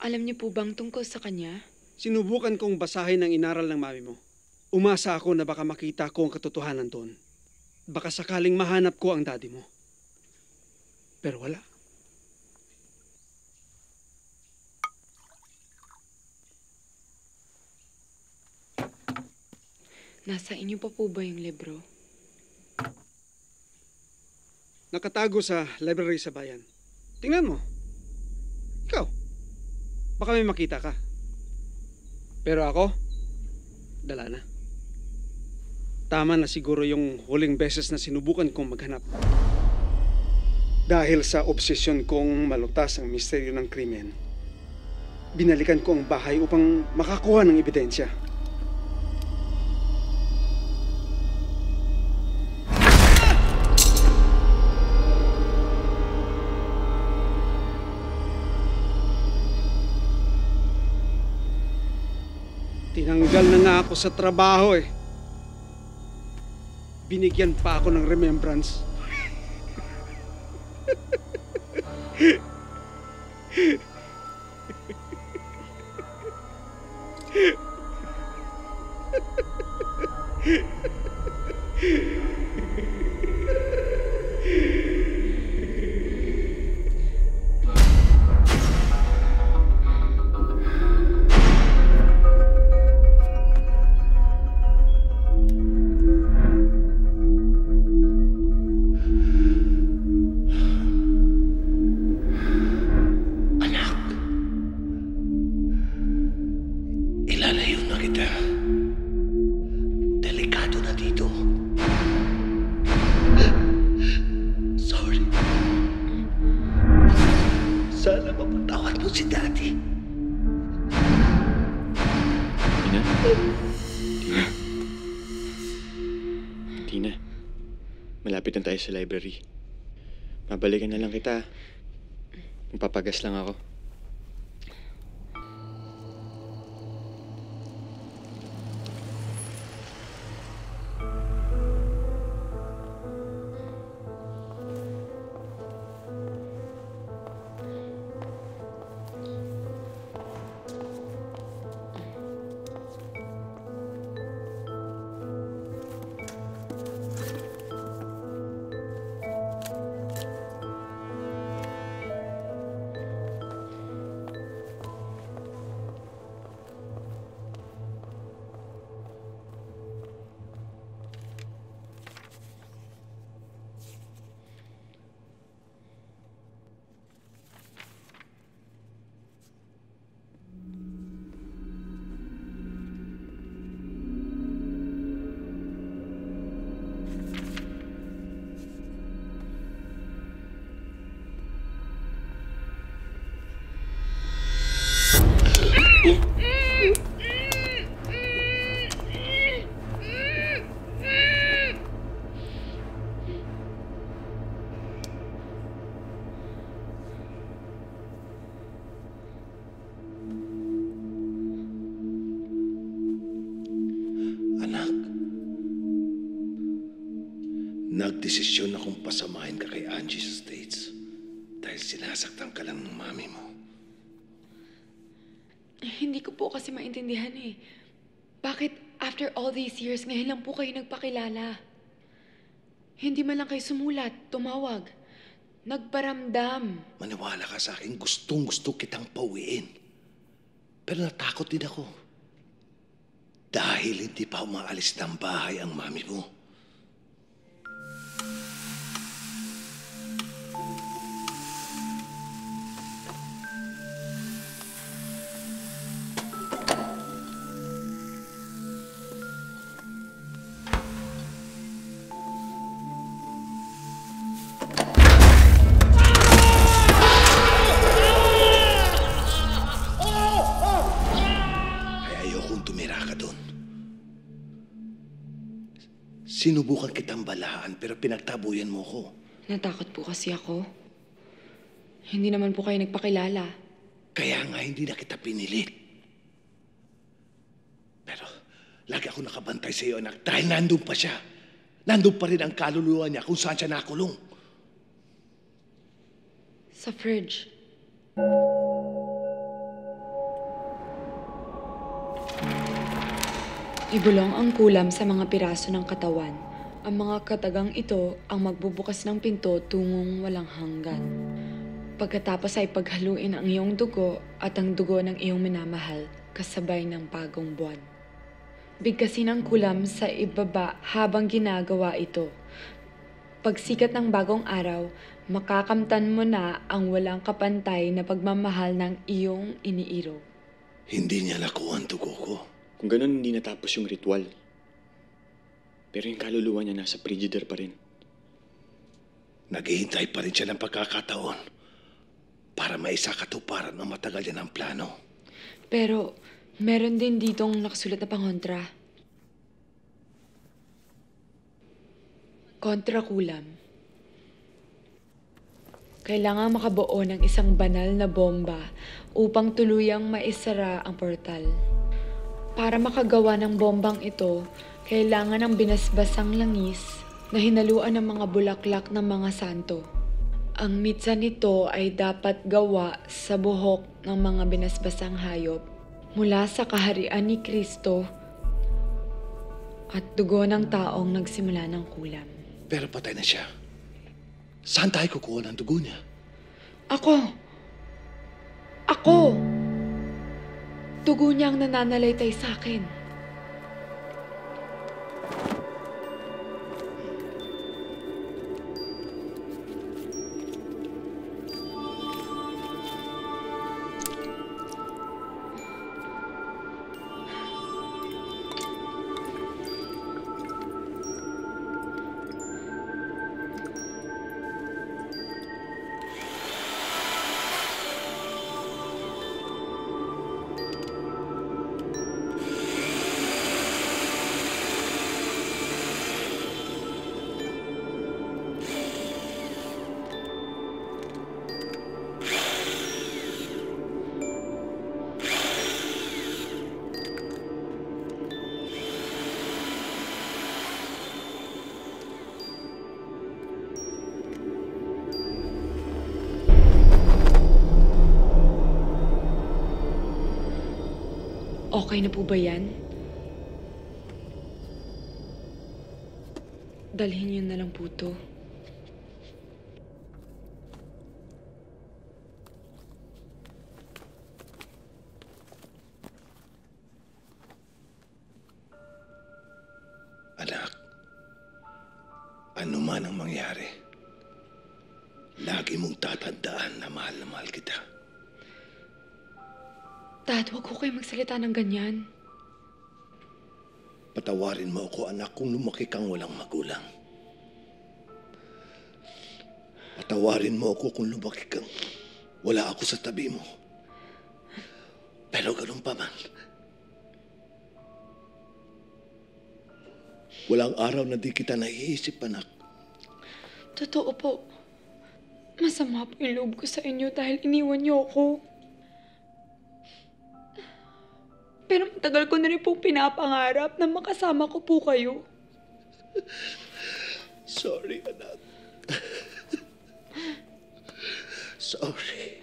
alam niyo po bang tungkol sa kanya? Sinubukan kong basahin ang inaral ng mami mo. Umasa ako na baka makita ko ang katotohanan doon. Baka sakaling mahanap ko ang daddy mo. Pero wala. Nasa inyo pa po ba yung libro? Nakatago sa library sa bayan. Tingnan mo. Ikaw. Baka may makita ka. Pero ako, dala na. Tama na siguro yung huling beses na sinubukan kong maghanap. Dahil sa obsesyon kong malutas ang misteryo ng krimen, binalikan ko ang bahay upang makakuha ng ebidensya. Tinanggal na nga ako sa trabaho eh. Binigyan pa ako ng remembrance. Ilalayo na kita. Delikado na dito. Sorry. Sana mapatawad mo si Daddy. Tina? Tina? Tina? Malapit na tayo sa library. Mabalikan na lang kita. Magpapagas lang ako. Nagdesisyon akong pasamahin ka kay Angie sa States dahil sinasaktan ka lang ng mami mo. Hindi ko po kasi maintindihan eh. Bakit after all these years, ngayon lang po kayo nagpakilala? Hindi man lang kayo sumulat, tumawag, nagparamdam. Maniwala ka sa akin, gustong-gusto kitang pauwiin. Pero natakot din ako. Dahil hindi pa umaalis ng bahay ang mami mo. Sinubukan kitang balaan pero pinagtabuyan mo ko. Natakot po kasi ako. Hindi naman po kayo nagpakilala. Kaya nga hindi na kita pinilit. Pero lagi ako nakabantay sa iyo, anak, dahil nandun pa siya. Nandun pa rin ang kaluluwa niya kung saan siya nakulong. Sa fridge. Ibulong ang kulam sa mga piraso ng katawan. Ang mga katagang ito ang magbubukas ng pinto tungong walang hanggan. Pagkatapos ay paghaluin ang iyong dugo at ang dugo ng iyong minamahal kasabay ng bagong buwan. Bigkasin ang kulam sa ibaba habang ginagawa ito. Pagsikat ng bagong araw, makakamtan mo na ang walang kapantay na pagmamahal ng iyong iniiro. Hindi niya nakuha ang dugo ko. Kung ganun, hindi natapos yung ritual. Pero yung kaluluwa niya nasa frigider pa rin. Naghihintay pa rin siya ng pagkakataon para maisakatuparan ang matagal yan ang plano. Pero meron din ditong nakasulat na pangontra. Kontra kulam. Kailangan makabuo ng isang banal na bomba upang tuluyang maisara ang portal. Para makagawa ng bombang ito, kailangan ng binasbasang langis na hinaluan ng mga bulaklak ng mga santo. Ang mitsa nito ay dapat gawa sa buhok ng mga binasbasang hayop mula sa kaharian ni Kristo at dugo ng taong nagsimula ng kulam. Pero patay na siya. Saan tayo kukuha ng dugo niya? Ako! Dugo niya ang nananalaytay sa akin. Okay na po ba yan? Dalhin niyo na lang po to. Anak, ano man ang mangyari, lagi mong tatandaan na mahal kita. Dad, huwag ko kayo magsalita ng ganyan. Patawarin mo ako, anak, kung lumaki kang walang magulang. Patawarin mo ako kung lumaki kang wala ako sa tabi mo. Pero ganun pa man, walang araw na di kita naiisip, anak. Totoo po. Masama po yung loob ko sa inyo dahil iniwan niyo ako. Pero matagal ko na rin pong pinapangarap na makasama ko po kayo. Sorry, anak. Sorry.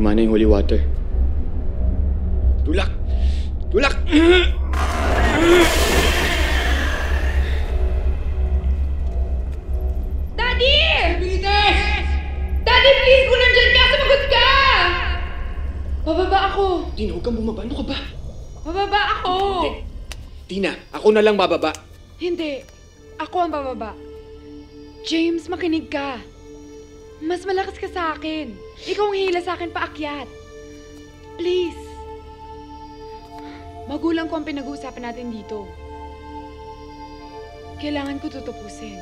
Umana yung holy water. Tulak! Tulak! Daddy! Daddy, please! Kung nandyan ka, sumagot ka! Bababa ako. Tina, huwag kang bumaba. Ano ka ba? Bababa ako. Tina, ako na lang bababa. Hindi. Ako ang bababa. James, makinig ka. Mas malakas ka sa akin. Ikaw ang hila sa akin paakyat. Please. Magulang ko ang pinag-uusapan natin dito. Kailangan ko tutupusin.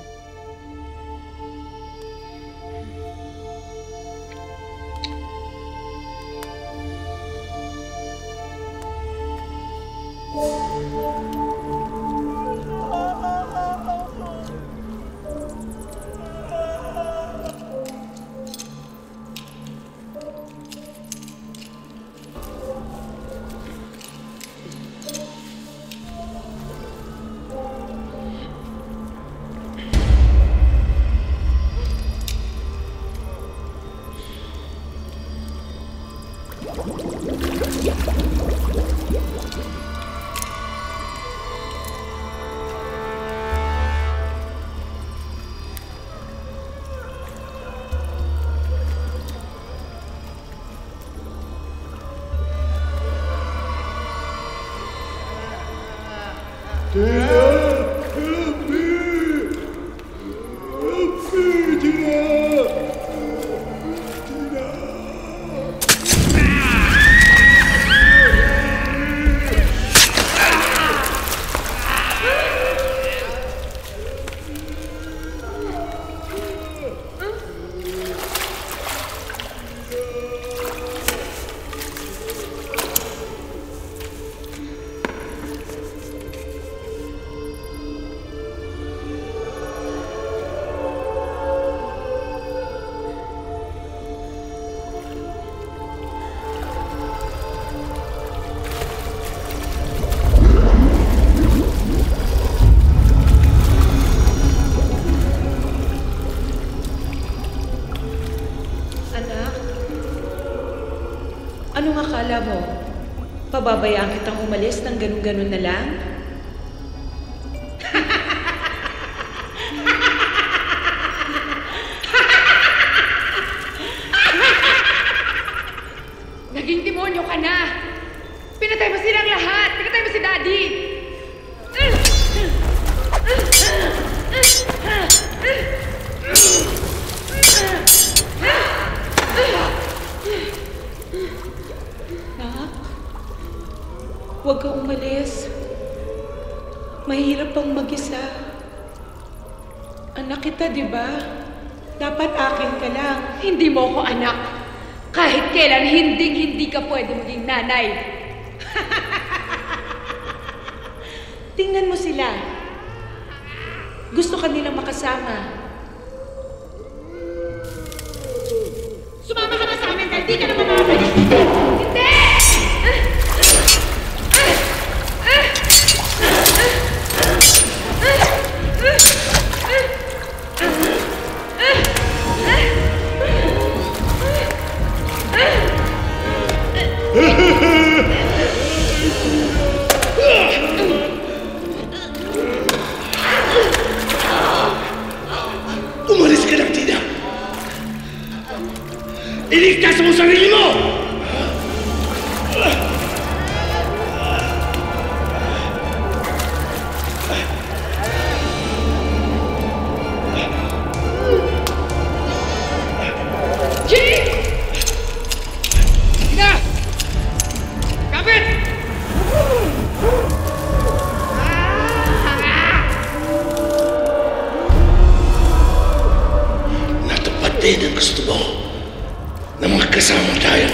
Anong akala mo? Pababayaan kitang umalis ng ganun-ganun na lang? Naging demonyo ka na! Pinatay mo silang lahat! Pinatay mo si Daddy! Nak, huwag kang umalis. Mahirap pang mag-isa. Anak kita, di ba? Dapat akin ka lang. Hindi mo ako anak. Kahit kailan, hindi ka pwede maging nanay. Tingnan mo sila. Gusto ka nilang makasama. Sumama ka na sa amin dahil di ka naman makapagin. Hindi! Umalis ka lang, Tina! Iligtas mo sarili mo! Jake! Tina! Kapit! Natupad din ang gusto mo na magkasama tayo.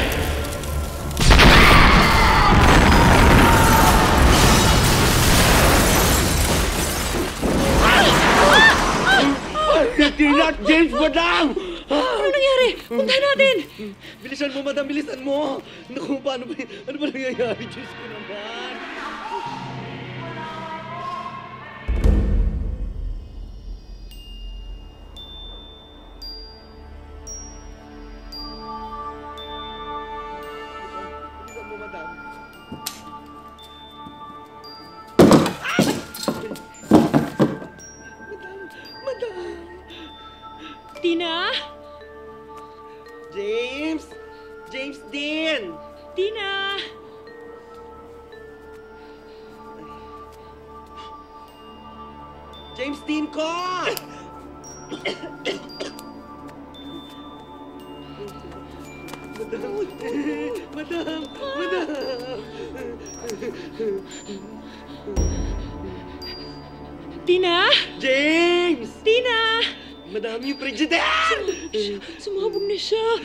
Tina at James, madam! Ano nangyari? Puntahan natin! Bilisan mo, madam, bilisan mo! Naku, paano ba yun? Ano ba nangyayari? Diyos ko naman! Bilisan mo, madam. Madam! Tina? James! James din! Tina! James din ko! Madam! Madam! Tina? James! Tina! Madam, yung Frigidaire! Sumabog na siya.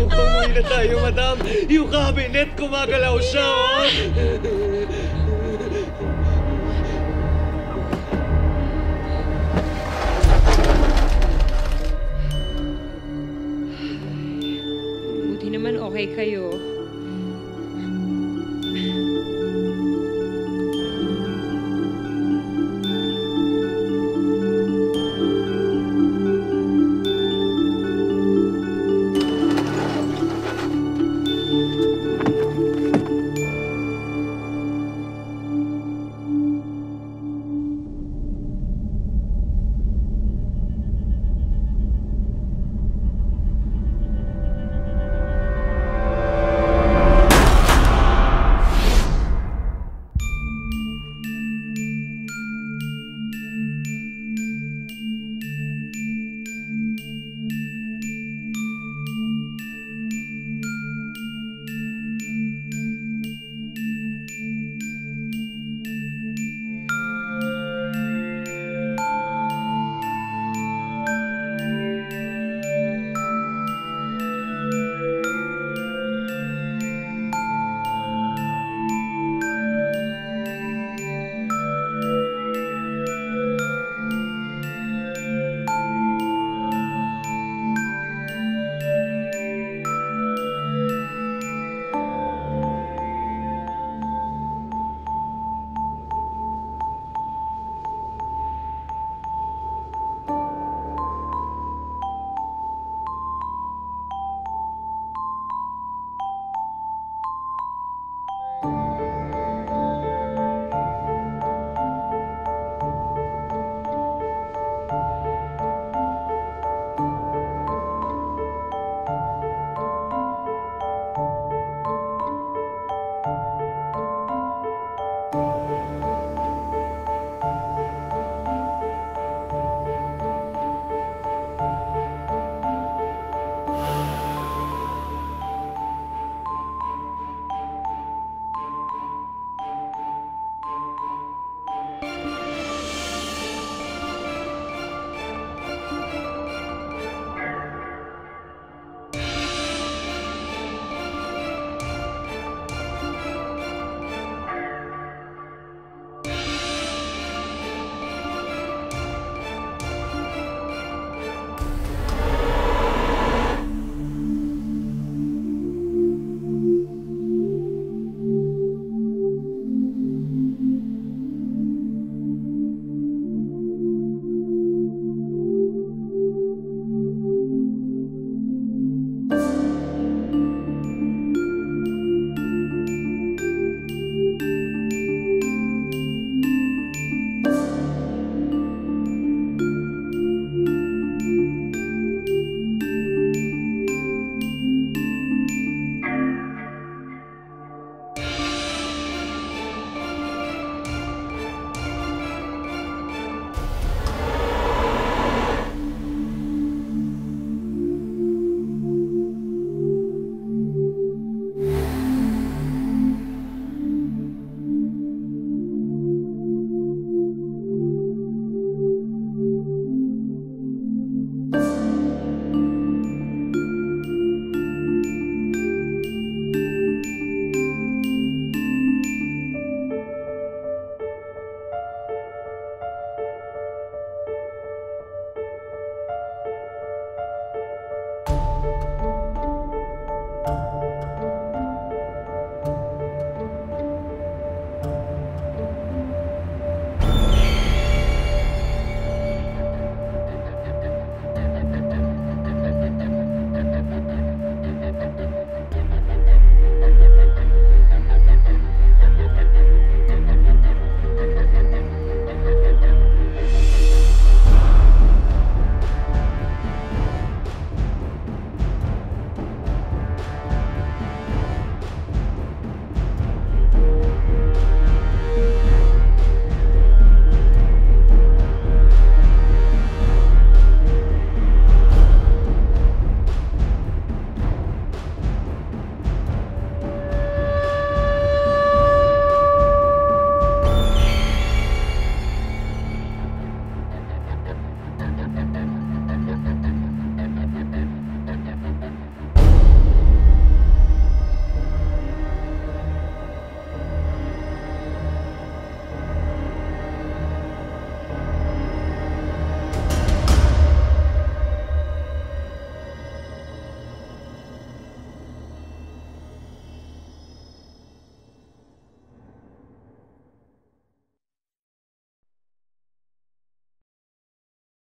Umuwi na tayo, madam. Yung cabinet, kumagalaw siya, oh. Buti naman okay kayo.